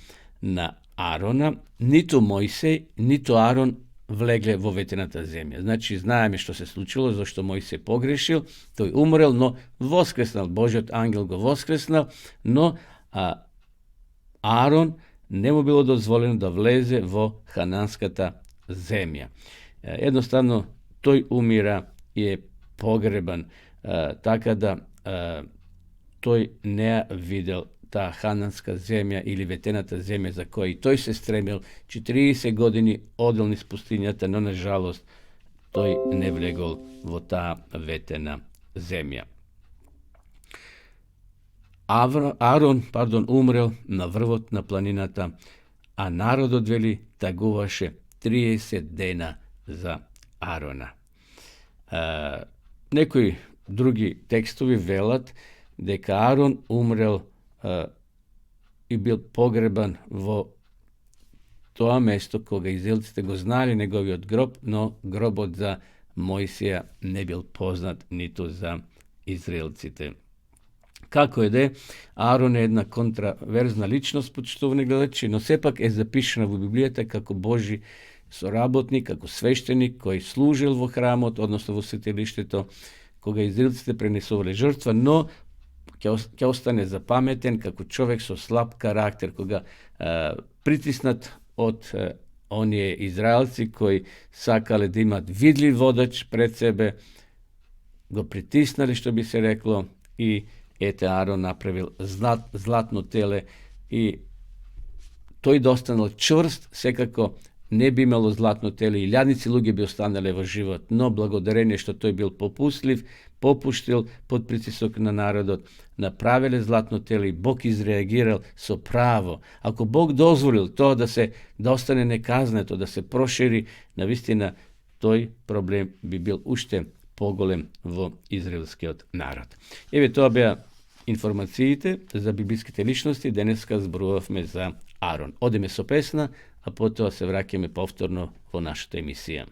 на Арона, ниту Мојсей, ниту Арон влегле во ветената земја. Значи, знаеме што се случило, зашто Мојсей погрешил, тој умрел, но воскреснал, Божиот ангел го воскреснал, но Арон не му било дозволено да влезе во хананската земја. Едноставно, тој умира и е погребан, така да тој не видел таа хананска земја или ветената земја за која и тој се стремил. 40 години одел низ пустињата, но на жалост тој не влегол во таа ветена земја. Арон, умрел на врвот на планината, а народот, вели, тагуваше 30 дена за Арона. Некои други текстови велат дека Арон умрел и бил погребан во тоа место кога израелците го знали неговиот гроб, но гробот за Мојсија не бил познат ниту за израелците. Како е де, Арон е една контраверзна личност, почитувани гледачи, но сепак е запишена во Библијата како Божи соработник, како свештеник кој служил во храмот, односно во светилиштето, кога израелците пренесувале жртва, но ќе остане запаметен како човек со слаб карактер, кога притиснат од оние израелци кои сакале да имат видлив водач пред себе, го притиснали, што би се рекло, и ете Арон направил златно теле и тој да останал чврст, секако не би имало златно теле, и илјадници луѓе би останале во живот, но благодарение што тој бил попуслив, попуштил под притисок на народот, направиле златно теле и Бог изреагирал со право. Ако Бог дозволил тоа да остане неказнето, да се прошири, навистина тој проблем би бил уште поголем во израелскиот народ. Еве, тоа беа информациите за библиските личности. Денеска зборувавме за Арон. Одеме со песна, а потоа се враќаме повторно во нашата емисија.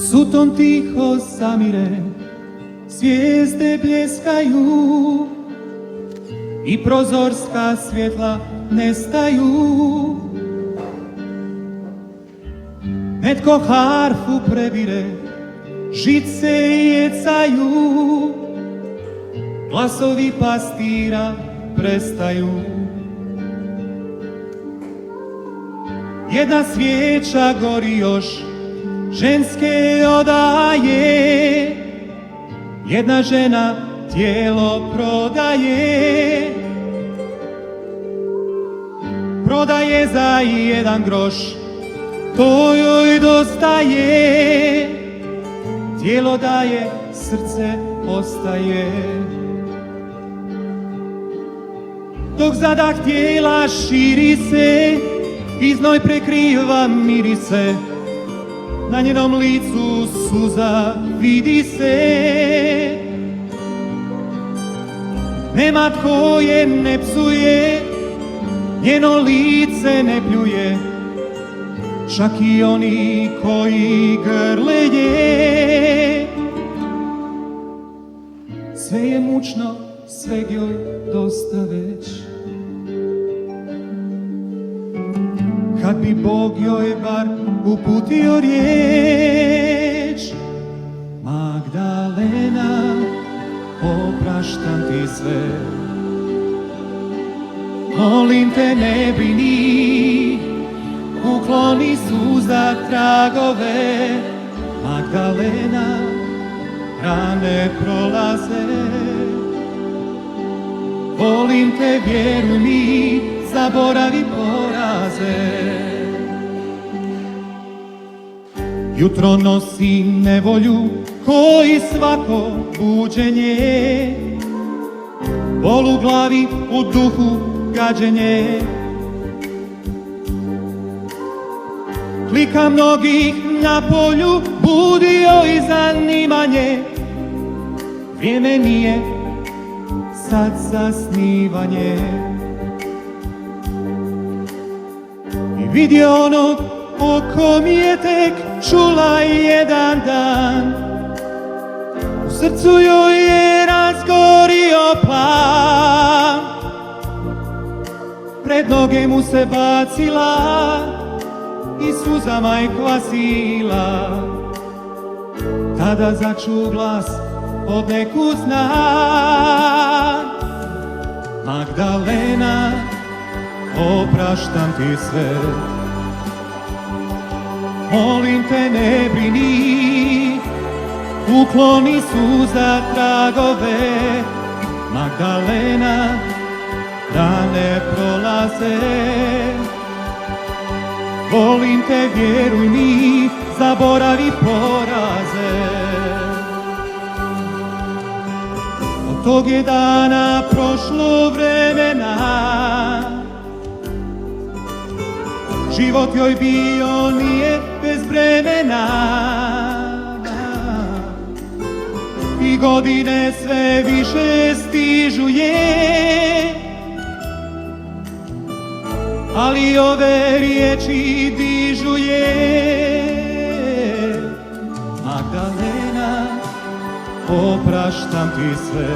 Сутом тихо замире, звезде блескају и прозорска светла нестају. Netko harfu prebire, žice jecaju, glasovi pastira prestaju. Jedna svijeća gori još, ženske odaje, jedna žena tijelo prodaje. Prodaje za 1 groš, to joj dostaje. Tijelo daje, srce ostaje. Dok zadah tijela širi se i znoj prekriva mirise, na njenom licu suza vidi se. Nema tko je ne psuje, njeno lice ne pljuje, čak i oni koji grleje. Sve je mučno, sve joj dosta već. Kad bi Bog joj bar uputio riječ: Magdalena, opraštam ti sve. Molim te, ne brini, ukloni suza tragove. Magdalena, rane prolaze. Volim te, vjeruj mi, zaboravi poraze. Jutro nosi nevolju koji svako buđenje, bol u glavi, u duhu gađenje. Klika mnogih na polju budio i zanimanje. Vrijeme nije sad za snivanje. I vidio onog o kom je tek čula jedan dan. U srcu joj je razgorio plan. Pred noge mu se bacila i suzama je kvasila. Tada začu glas od neku znan: Magdalena, opraštam ti sve. Molim te, ne brini, ukloni suza tragove. Magdalena, rane prolaze. Volim te, vjeruj mi, zaboravi poraze. Od tog je dana prošlo vremena, život joj bio nije bez bremena. I godine sve više stižu je, ali ove riječi dižu je: Magdalena, opraštam ti sve.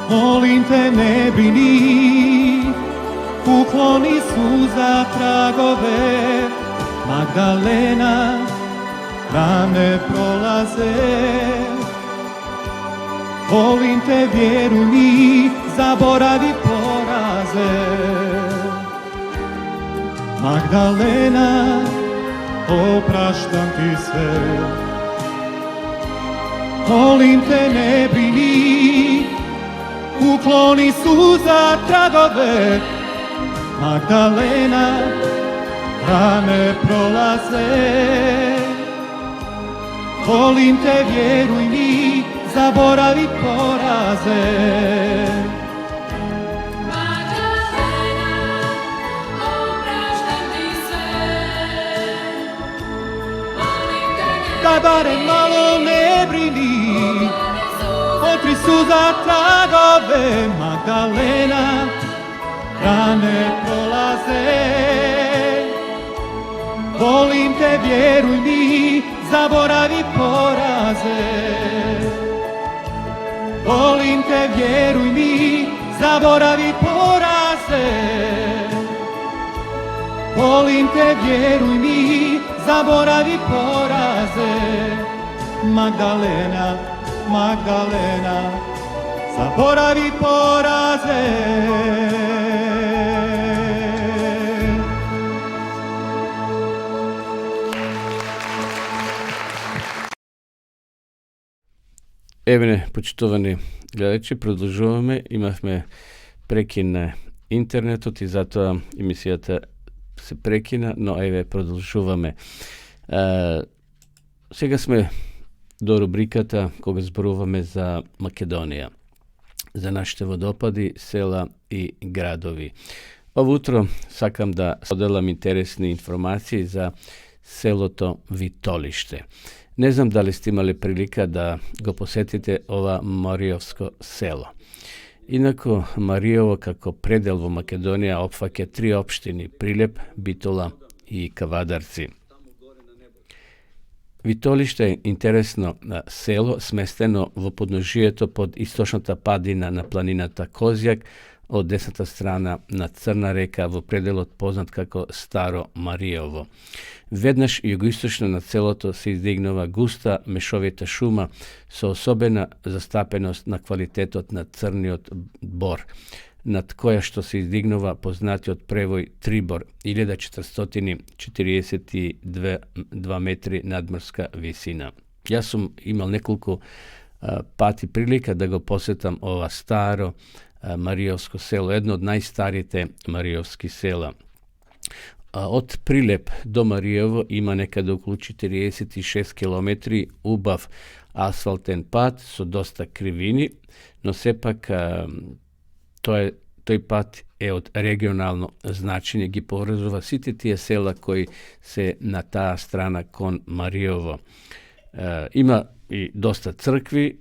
Molim te, ne brini, ukloni suza tragove. Magdalena, rane prolaze. Volim te, vjeruj mi, zaboravi poraze. Magdalena, opraštam ti sve. Molim te, ne brini, ukloni suza tragove. Magdalena, rane prolaze. Volim te, vjeruj mi, zaboravi poraze. Magdalena, opraštam ti sve. Molim te, Da barem malo ne brini, otri suza tragove. Magdalena, rane prolaze. Volim te, vjeruj mi, zaboravi poraze. Volim te, vjeruj mi, zaboravi poraze. Volim te, vjeruj mi, zaboravi poraze. Magdalena, Magdalena, zaboravi poraze. Еве, почитувани гледачи, продолжуваме. Имавме прекин на интернетот и затоа емисијата се прекина, но еве продолжуваме. Сега сме до рубриката кога зборуваме за Македонија, за нашите водопади, села и градови. Ово утро сакам да поделам интересни информации за селото Витолиште. Не знам дали сте имали прилика да го посетите ова Маријовско село. Инаку, Маријово како предел во Македонија опфаќа 3 општини: Прилеп, Битола и Кавадарци. Витолиште е интересно село, сместено во подножието под источната падина на планината Козјак, од десната страна на Црна река, во пределот познат како Старо Маријово. Веднаш југоисточно на селото се издигнува густа мешовита шума со особена застапеност на квалитетот на црниот бор, над која што се издигнува познатиот превој Трибор, 1442 метри надморска висина. Јас сум имал неколку пати прилика да го посетам ова старо Маријовско село, едно од најстарите Маријовски села. Од Прилеп до Маријово има некаде околу 46 километри убав асфалтен пат со доста кривини, но сепак тој пат е од регионално значење, ги поврзува сите тие села кои се на таа страна кон Маријово. Има и доста цркви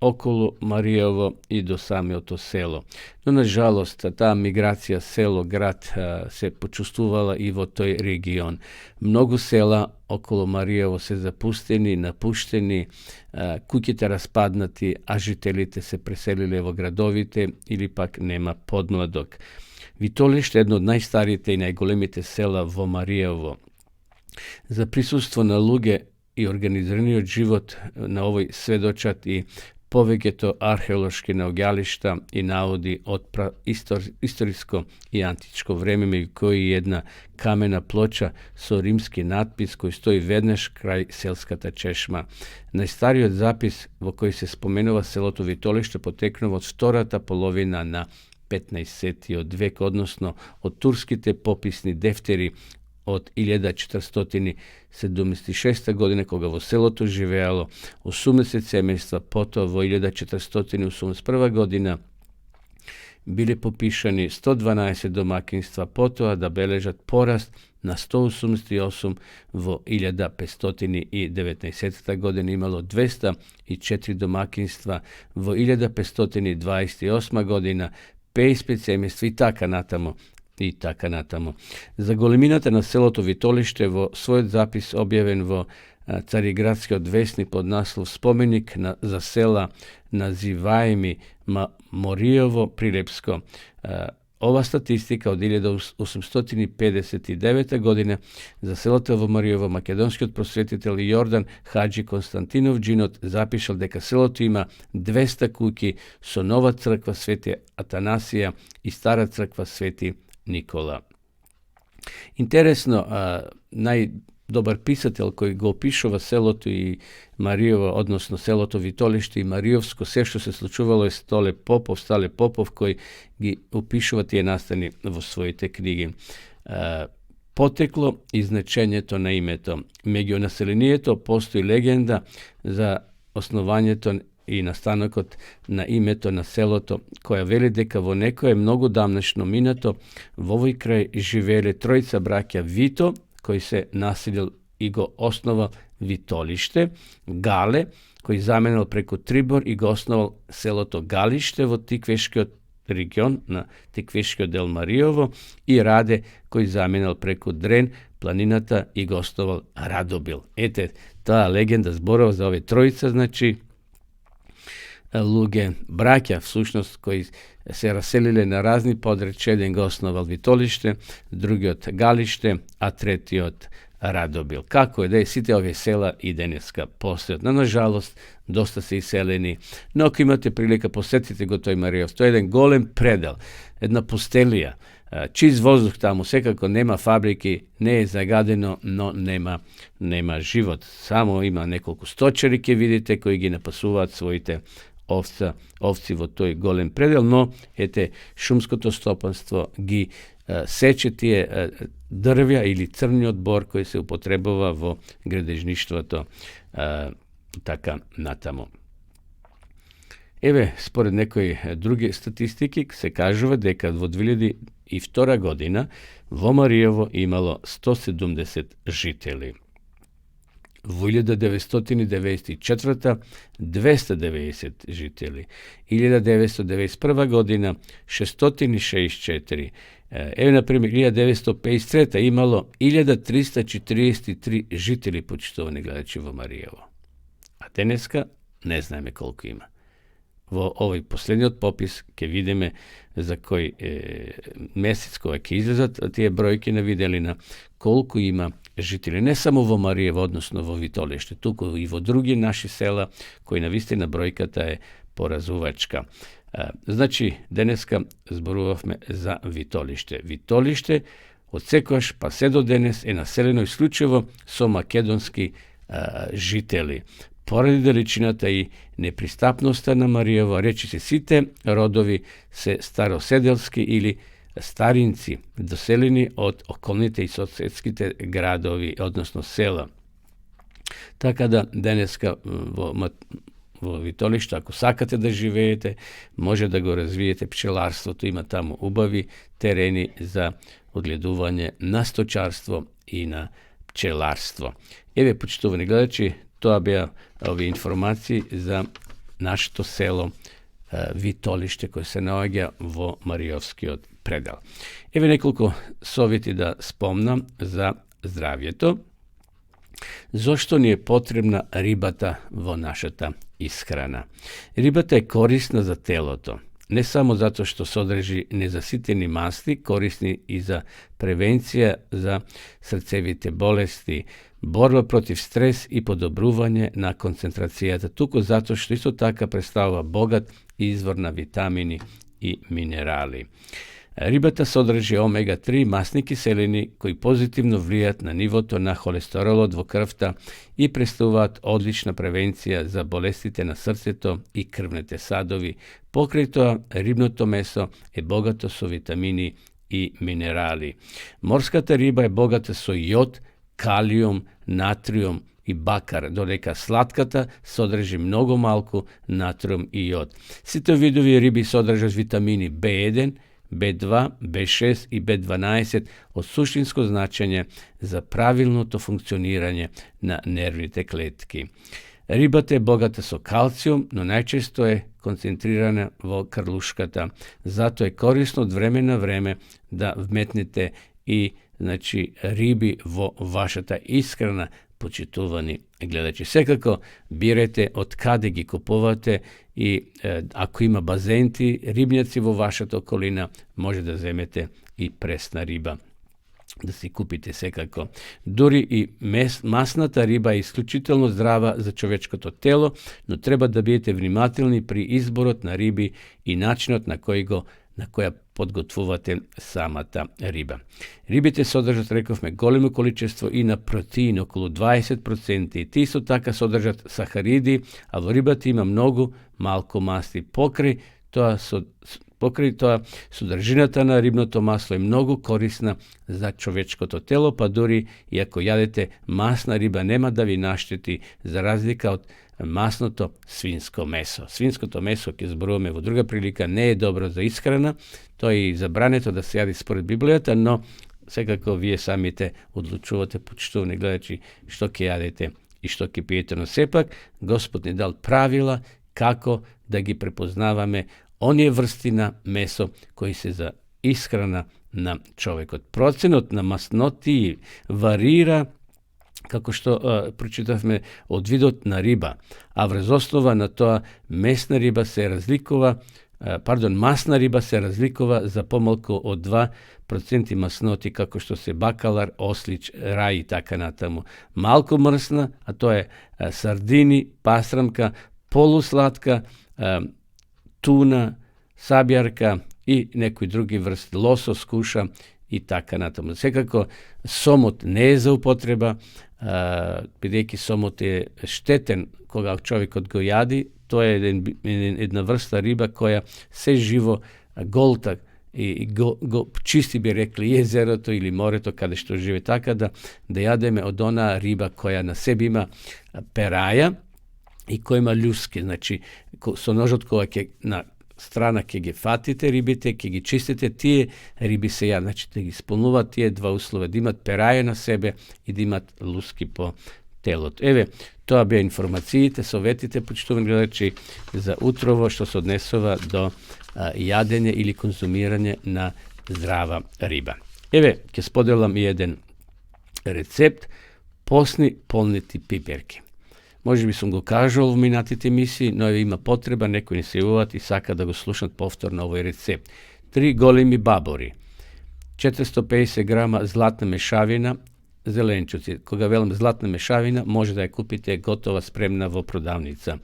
околу Маријово и до самиото село. Но, на жалост, таа миграција село-град се почувствувала и во тој регион. Многу села околу Маријово се запустени, напуштени, куќите распаднати, а жителите се преселиле во градовите или пак нема подмладок. Витолиште е едно од најстарите и најголемите села во Маријово. За присуство на луѓе и организираниот живот на овој сведочат и повеќето археолошки наоѓалишта и наводи од историско и античко време, меѓу кои една камена плоча со римски надпис кој стои веднаш крај селската чешма. Најстариот запис во кој се споменува селото Витолиште потекнува од втората половина на 15-тиот век, односно од турските пописни дефтери од 1476 година, кога во селото живеало 80 семејства, потоа во 1481 година биле попишани 112 домакинства, потоа да бележат пораст на 188, во 1519 година имало 204 домакинства, во 1528 година 55 семејства и така натаму. И така натаму. За големината на селото Витолиште во својот запис објавен во Цариградскиот весник под наслов Споменик за села називаеми Моријово Прилепско. Ова статистика од 1859 година за селото во Маријово македонскиот просветител Јордан Хаджи Константинов Джинот запишал дека селото има 200 куќи со нова црква Свети Атанасија и стара црква Свети Никола. Интересно, најдобар писател кој го опишува селото и Маријово, односно селото Витолиште и Маријовско, се што се случувало е Стале Попов, кој ги опишува тие настани во своите книги. Потекло и значењето на името. Меѓу населението постои легенда за основањето и настанокот на името на селото, која вели дека во некое многу дамнешно минато во овој крај живееле тројца браќа Вито, кој се населил и го основал Витолиште, Гале, кој заменил преку Трибор и го основал селото Галиште во Тиквешкиот регион на Тиквешкиот дел Маријово, и Раде, кој заменил преку Дрен, планината, и го основал Радобил. Ете, таа легенда зборува за овие тројца, значи луѓе, браќа, всушност, кои се раселиле на разни подречја. Еден го основал Витолиште, другиот Галиште, а третиот Radobil. Kako je da je site ove sela i deneska postojatna. Nažalost, dosta se iseleni. No, ako imate prilika, posjetite go toj Marijov. To je jedan golem predal, jedna postelija, čist vozduh tamo, sekako nema fabriki, ne je zagadeno, no nema život. Samo ima nekoliko stočarike, vidite, koji gi napasuvat svojite ovci vo toj golem predel, no ete šumsko to stopanstvo gi seče tije drvja ili crni odbor koji se upotrebova vo gradežništvo to taka natamo. Eve, spored nekoj druge statistiki se kažува дека во 2002 година во Маријево имало 170 жители. Во 1994 290 жители. 1991 година 664. Еве, на пример, 1953 имало 1343 жители, почитувани гледачи, во Маријево. А денеска не знаеме колку има. Во овој последниот попис ќе видиме за кој месец кога ќе излезат тие бројки на виделина колку има жители, не само во Маријево, односно во Витолиште, туку и во други наши села, кои навистина бројката е поразувачка. Значи, денеска зборувавме за Витолиште. Витолиште од секогаш па се до денес е населено исклучиво со македонски жители. Поради далечината и непристапноста на Маријево, речи се сите родови се староседелски или старинци, доселени од околните и соседските градови, односно села. Така да денеска во Витолиште, ако сакате да живеете, може да го развиете пчеларството, има таму убави терени за одгледување на сточарство и на пчеларство. Еве, почитувани гледачи, тоа беа овие информации за нашето село Витолиште, кој се наоѓа во Маријовскиот предел. Еве неколку совети да спомнам за здравјето. Зошто ни е потребна рибата во нашата исхрана? Рибата е корисна за телото. Не само затоа што содржи незаситени масти, корисни и за превенција за срцевите болести, борба против стрес и подобрување на концентрацијата, туку затоа што исто така представува богат извор на витамини и минерали. Рибата содржи омега-3 масни киселини кои позитивно влијат на нивото на холестеролот во крвта и представуваат одлична превенција за болестите на срцето и крвните садови. Покрај тоа, рибното месо е богато со витамини и минерали. Морската риба е богата со јод, калиум, натриум и бакар, додека сладката содржи многу малку натриум и јод. Сите видови риби содржат витамини B1, B2, B6 и B12 од суштинско значење за правилното функционирање на нервните клетки. Рибата е богата со калциум, но најчесто е концентрирана во крлушката. Затоа е корисно од време на време да вметнете и риби во вашата исхрана, почитувани гледачи. Секако бирете од каде ги купувате и ако има базенти, рибњаци во вашата околина, може да земете и пресна риба да си купите секако. Дури и масната риба е исклучително здрава за човечкото тело, но треба да бидете внимателни при изборот на риби и начинот на која подготвувате самата риба. Рибите содржат, рековме, големо количество и на протеин, околу 20%, и тие исто така содржат сахариди, а во рибата има многу малку масти. Покрај тоа, содржината на рибното масло е многу корисна за човечкото тело, па дури и ако јадете масна риба, нема да ви наштети, за разлика од масното свинско месо. Свинското месо, ќе зборуваме во друга прилика, не е добро за исхрана, тоа е и забрането да се јади според Библијата, но секако вие самите одлучувате, почитувани гледачи, што ќе јадете и што ќе пиете, но сепак Господ ни дал правила како да ги препознаваме оние врсти на месо кои се за исхрана на човекот. Проценот на масноти варира, како што прочитавме, од видот на риба, а врз основа на тоа месна риба се разликува masna riba se razlikova za pomalko od 2% masnoti, kako što se bakalar, oslić, raj i taka na tamo. Malko mrsna, a to je sardini, pasramka, poluslatka, tuna, sabjarka i neki drugi vrst, losos, kuša i taka na tamo. Svekako, somot ne je za upotreba, neki somot je šteten koga čovjek odgojadi, to je jedna vrsta riba koja se živo golta i čisti bi rekli jezero to ili more to kada što žive, tako da jademe od ona riba koja na sebi ima peraja i koja ima ljuske, znači so nožot koja na strana kje ge fatite ribite, kje ge čistite, tije ribi se ja, znači da gi spolnuva tije dva uslova, da imat peraje na sebe i da imat luski po telot. Eve, to bi informacijite, sovetite, počtovani gledači, za utrovo što se odnesova do jadenje ili konzumiranje na zdrava riba. Eve, kje spodelam jedan recept, posni polniti piperki. Može bi sam go kažao u minatite emisiji, no ima potreba neko ne se uvati i saka da go slušat povtorno ovaj recept. 3 golimi babori, 450 grama zlatna mešavina, zelenčuci. Koga velim zlatna mešavina, može da je kupite gotova spremna vo prodavnica.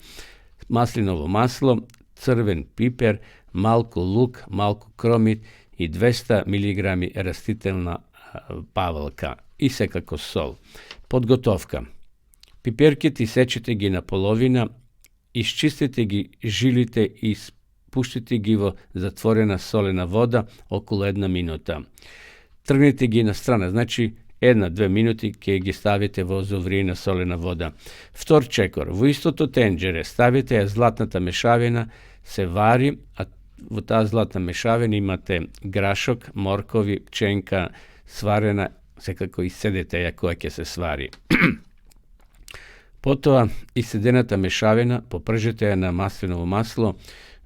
Maslinovo maslo, crven piper, malko luk, malko kromit i 200 mg rastitelna pavalka i sekako sol. Podgotovka. Piperkiti sečete gi na polovina, iščistite gi, žilite i spuštite gi vo zatvorena solena voda okolo 1 minuta. Trgnite gi na strana, znači 1-2 minuti kje gi stavite vo zovrijena solena voda. Vtor čekor, vo isto to tenđere stavite zlatnata mešavina, se vari, a u ta zlatna mešavina imate grašok, morkovi, pčenka, svarena, sekako i sedete koja kje se svari. Potova i sedenata mešavina popržete je na maslinovo maslo,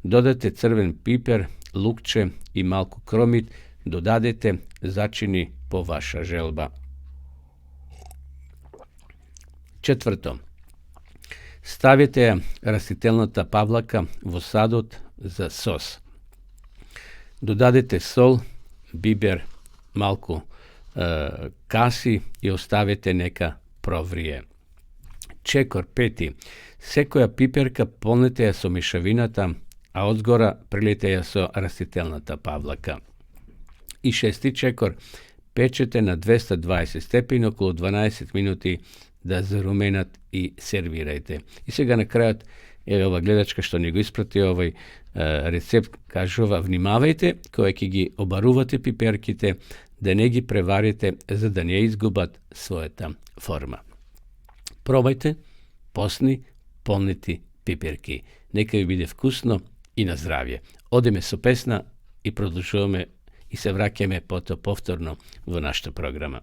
dodate crven piper, lukče i malko kromit, dodadete, začini po vaša želba. 4. Stavite rastitelnata pavlaka vo sadot za sos. Dodadete sol, biber, malko kasi i ostavite neka provrije. Čekor 5. Sekoja piperka polnite ja so mešavinata, a odzgora prilite ja so rastitelnata pavlaka. I 6. čekor pečete na 220 stepeni okolo 12 minuti da zarumenat i servirajte. I svega na kraju, evo ova gledačka što nego isprati ovaj recept, kaže ova, vnimavajte koje ki gi obaruvate piperkite, da ne gi prevarite za da ne izgubat svoja ta forma. Probajte, posni, polniti piperki. Neka ju bude vkusno i na zdravje. Odeme so pesna i produžujeme i se vrakjeme poto povtorno v našta programa.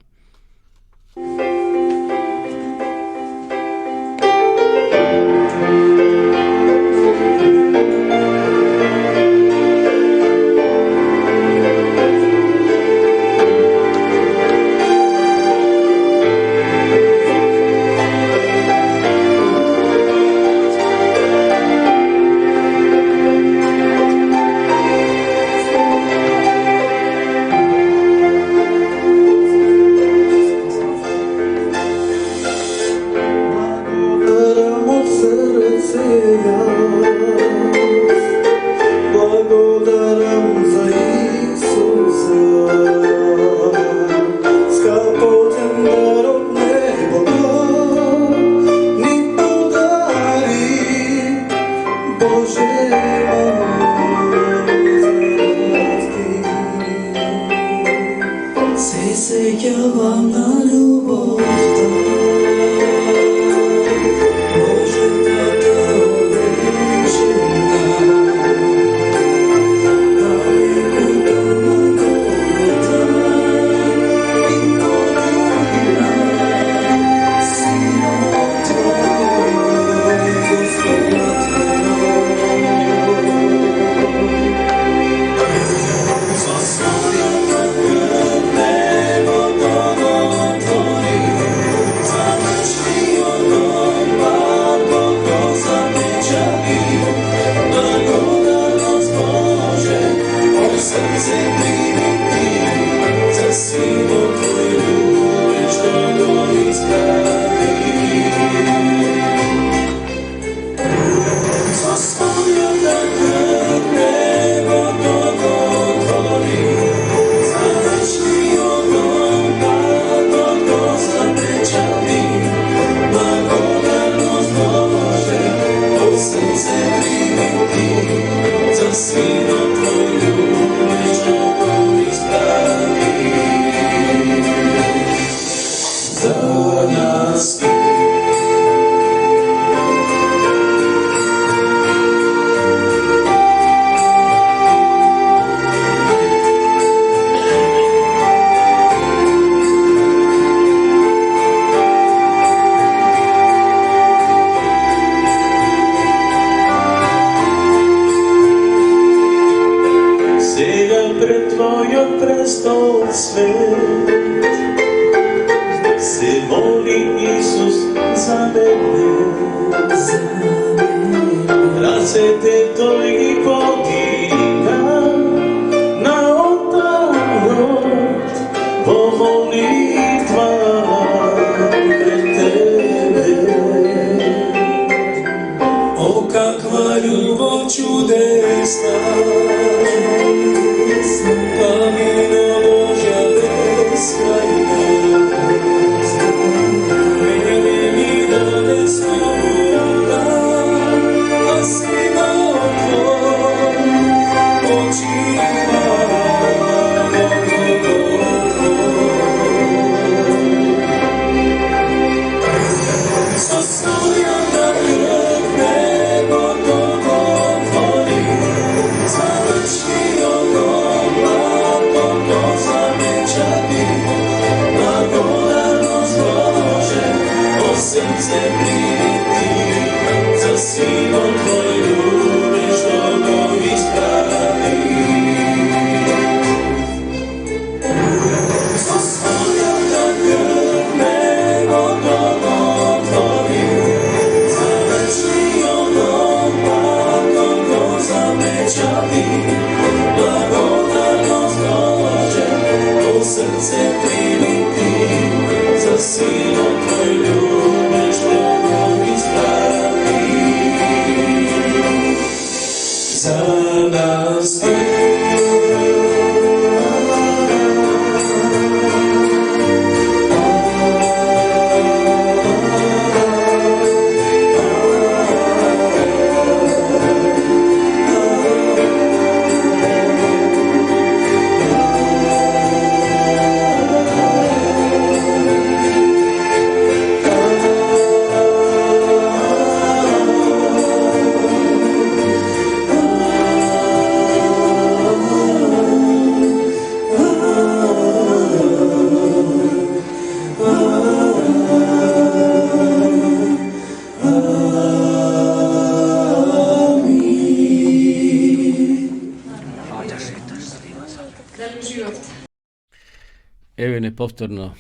Еве неповторно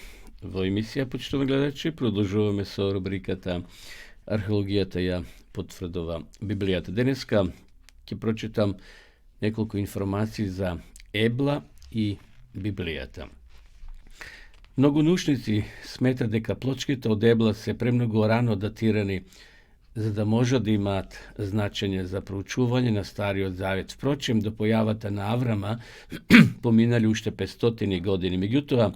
во емисија, почитувани гледачи, продолжуваме со рубриката Археологијата ја потврдува Библијата. Денеска ќе прочитам неколку информации за Ебла и Библијата. Многу научници сметат дека плочките од Ебла се премногу рано датирани за да може да имаат значење за проучување на Стариот Завет. Впрочем, до појавата на Аврама поминали уште 500 години. Меѓутоа,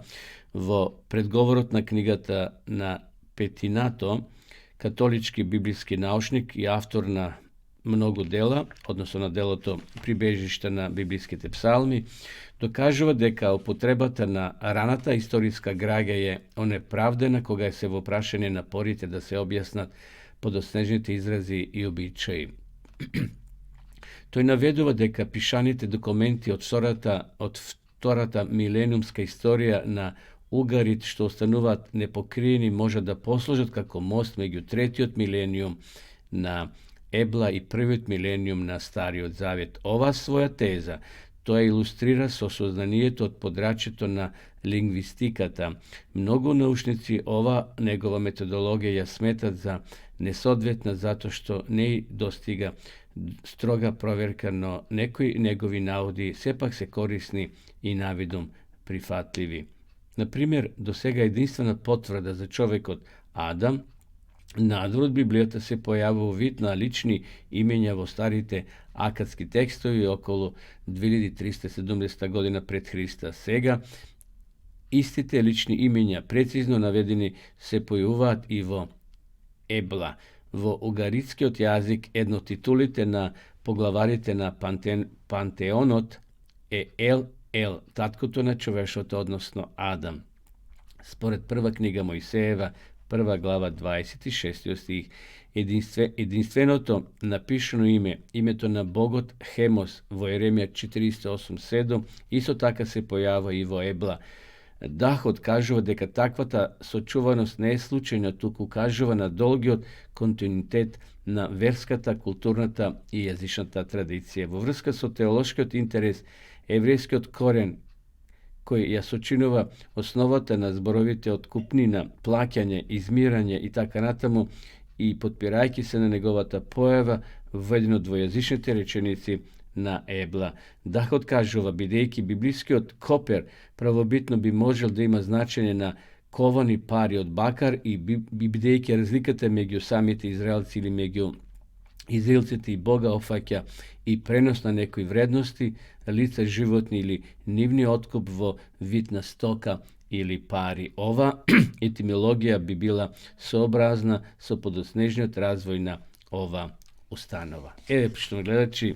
во предговорот на книгата на Петинато, католички библиски научник и автор на многу дела, односно на делото Прибежиште на библиските псалми, докажува дека употребата на раната историска граѓа е онеправдена кога е се во прашање на порите да се објаснат подоснежните изрази и обичаи. Тој наведува дека пишаните документи од втората милениумска историја на угарит што остануваат непокриени може да послужат како мост меѓу третиот милениум на Ебла и првиот милениум на Стариот Завет. Ова своја теза тоа илустрира со сознанието од подрачето на лингвистиката. Многу научници ова негова методологија ја сметат за несоодветна затоа што не достига stroga provjerka, no neki njegovi navodi sepak se korisni i navidom prihvatljivi. Na primjer, dosega jedinstvena potvrda za čovjek od Adam, nadvrud Bibliota se pojavio vid na lični imenja vo starite akadski tekstovi okolo 2370 godina pred Hrista. Sega isti te lični imenja precizno navedeni se pojuvat i vo Ebla. Vo ugaritskiot jazik jedno titulite na poglavarite na panteonot el, tatko to na čovešota, odnosno Adam. Spored prva knjiga Mojsejeva, 1. glava 26. stih, jedinstveno to napišeno ime to na Bogot Hemos, vo Jeremija 408.7, isto taka se pojava i vo Ebla. Dahod kažuva deka takvata sočuvanost ne je slučajno, tuku kažuva na dolgiot kontinuitet na verskata, kulturnata i jezičnata tradicija. Vo vrska so teološkiot interes, evrijskiot koren, koji jasočinova osnovata na zborovite otkupnina, plakjanje, izmiranje i taka natamo i potpirajki se na njegovata pojava uvedeno dvojezičnite rečenici na Ebla. Dahod kažuva bidejki biblijski od koper pravobitno bi možel da ima značenje na kovani pari od bakar i bidejke razlikate među samite Izraelci ili među Izraelciti i Boga ofakja i prenos na nekoj vrednosti, lica životni ili nivni otkup vo vitna stoka ili pari. Ova etimologija bi bila soobrazna so podosnežnjot razvojna ova ustanova. Što gledači,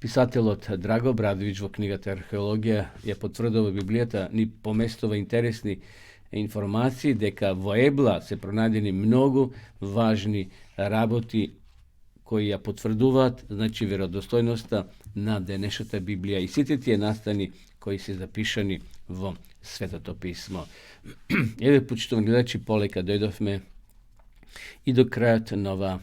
pisatelj od Drago Bradović vo knjigata Arheologija je potvrdovo Biblijata ni pomestova interesni informaciji deka vo Ebla se pronađeni mnogo važni raboti koji ja potvrduvat, znači vjerodostojnosta na denešata Biblija i sititi je nastani koji se zapišani vo Svetoto pismo. Evo početom gledači poleka dojdovme i do kraja nova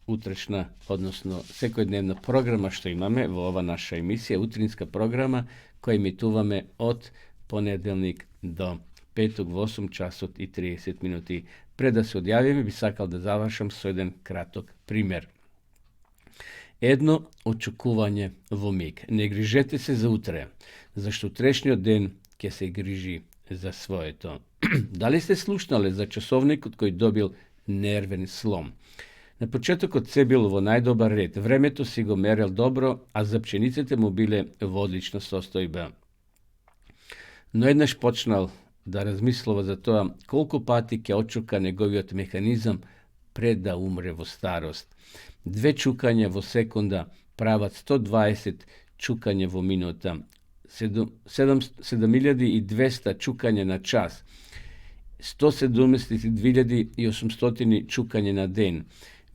utrečna, odnosno svakodnevna programa što imame, ova naša emisija, utrinska programa, koja mi tuvame od ponedeljnik do 5. v 8 časot i 30 minuti. Preda se odjavim bi sakal da završam s jedan kratok primjer. Jedno očekuvanje vo mig. Ne grižete se za utre, zašto trešnjo den ke se griži za svoje to. Da li ste slušnali za časovnik od koji dobil nerven slom? Na početak od se bilo vo najdobar red. Vremeto si go merel dobro, a za pšenicete mu bile v odlična sostojba. No jednaš počnal da razmislova za to koliko patike očuka njegoviot mehanizam pred da umre vo starost. 2 čukanja vo sekunda, pravac 120 čukanja vo minuta, 7200 čukanja na čas, 172.800 čukanja na den,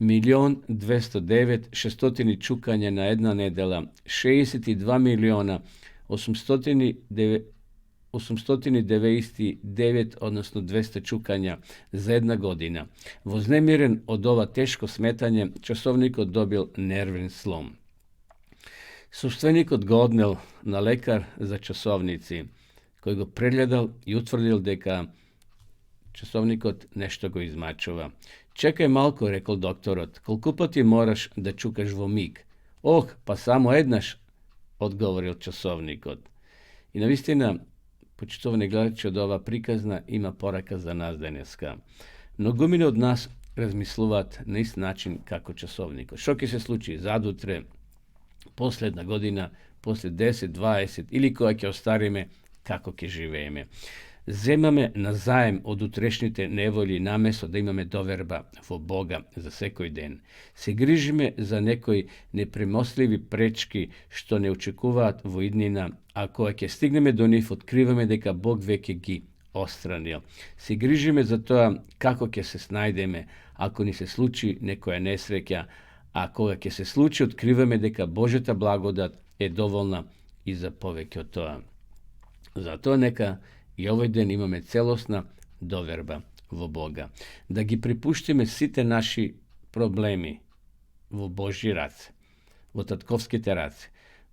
1.209.600 čukanja na jedna nedela, 62.899, odnosno 200 čukanja za jedna godina. Voznemiren od ova teško smetanje, časovnik dobil nerven slom. Suštvenik odgodnel na lekar za časovnici, koji go pregledal i utvrdil deka časovnik nešto go izmačova. Čekaj malko, rekol doktorot, koliko pa ti moraš da čukaš vo mig? Oh, pa samo jednaš, odgovoril časovnikot. I navistina, početovane gledači od ova prikazna ima poraka za nas daneska. Mnogomine od nas razmislovat na ist način kako časovnikot. Što ke se sluči zadutre, posljedna godina, poslije 10, 20 ili koja ke ostarime, kako ke živeme. Zemame na zajem od utrešnjite nevolji namesto da imame doverba vo Boga za sekoj den. Se grižime za nekoj nepremostljivi prečki što ne očekuvat vo idnina, a koja ke stigneme do njih otkrivame deka Bog veke gi ostranil. Se grižime za to kako ke se snajdeme ako ni se sluči nekoja nesrekja, a koga ke se sluči otkrivame deka Božeta blagodat je dovoljna i za poveke od toga. Zato neka i ovaj den imame celosna doverba vo Boga. Da gi pripuštime site naši problemi vo Božji race, vo tatkovske terace.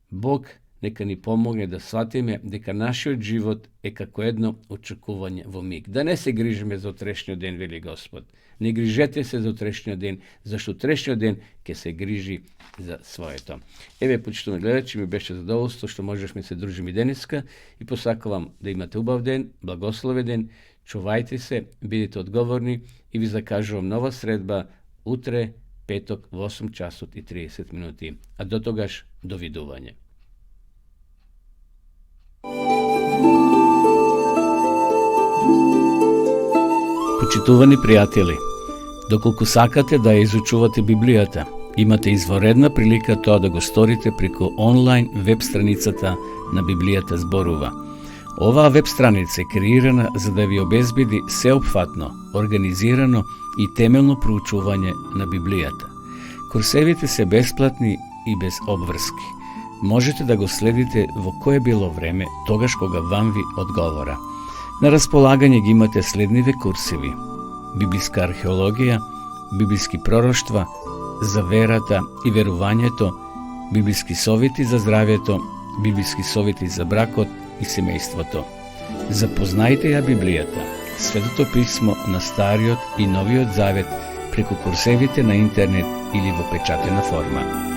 Bog neka ni pomogne da shvatime дека нашиот живот е како едно очекување во миг. Да не се грижиме за утрешниот ден, вели Господ. Не грижете се за утрешниот ден, зашто утрешниот ден ќе се грижи за своето. Еве, почитувани гледачи, ми беше задоволство што можешме се дружиме денеска и посакувам да имате убав ден, благословен ден, чувајте се, бидете одговорни и ви закажувам нова средба утре, петок, во 8 часот и 30 минути. А до тогаш, довидување. Почитувани пријатели, доколку сакате да ја изучувате Библијата, имате изворедна прилика тоа да го сторите преку онлайн веб страницата на Библијата зборува. Оваа веб страница е креирана за да ви обезбеди сеопфатно, организирано и темелно проучување на Библијата. Курсевите се бесплатни и без обврски. Можете да го следите во кое било време, тогаш кога вам ви одговора. На располагање ги имате следниве курсеви: библиска археологија, библиски пророштва, за верата и верувањето, библиски совети за здравјето, библиски совети за бракот и семејството. Запознајте ја Библијата, Светото писмо на Стариот и Новиот Завет преку курсевите на интернет или во печатена форма.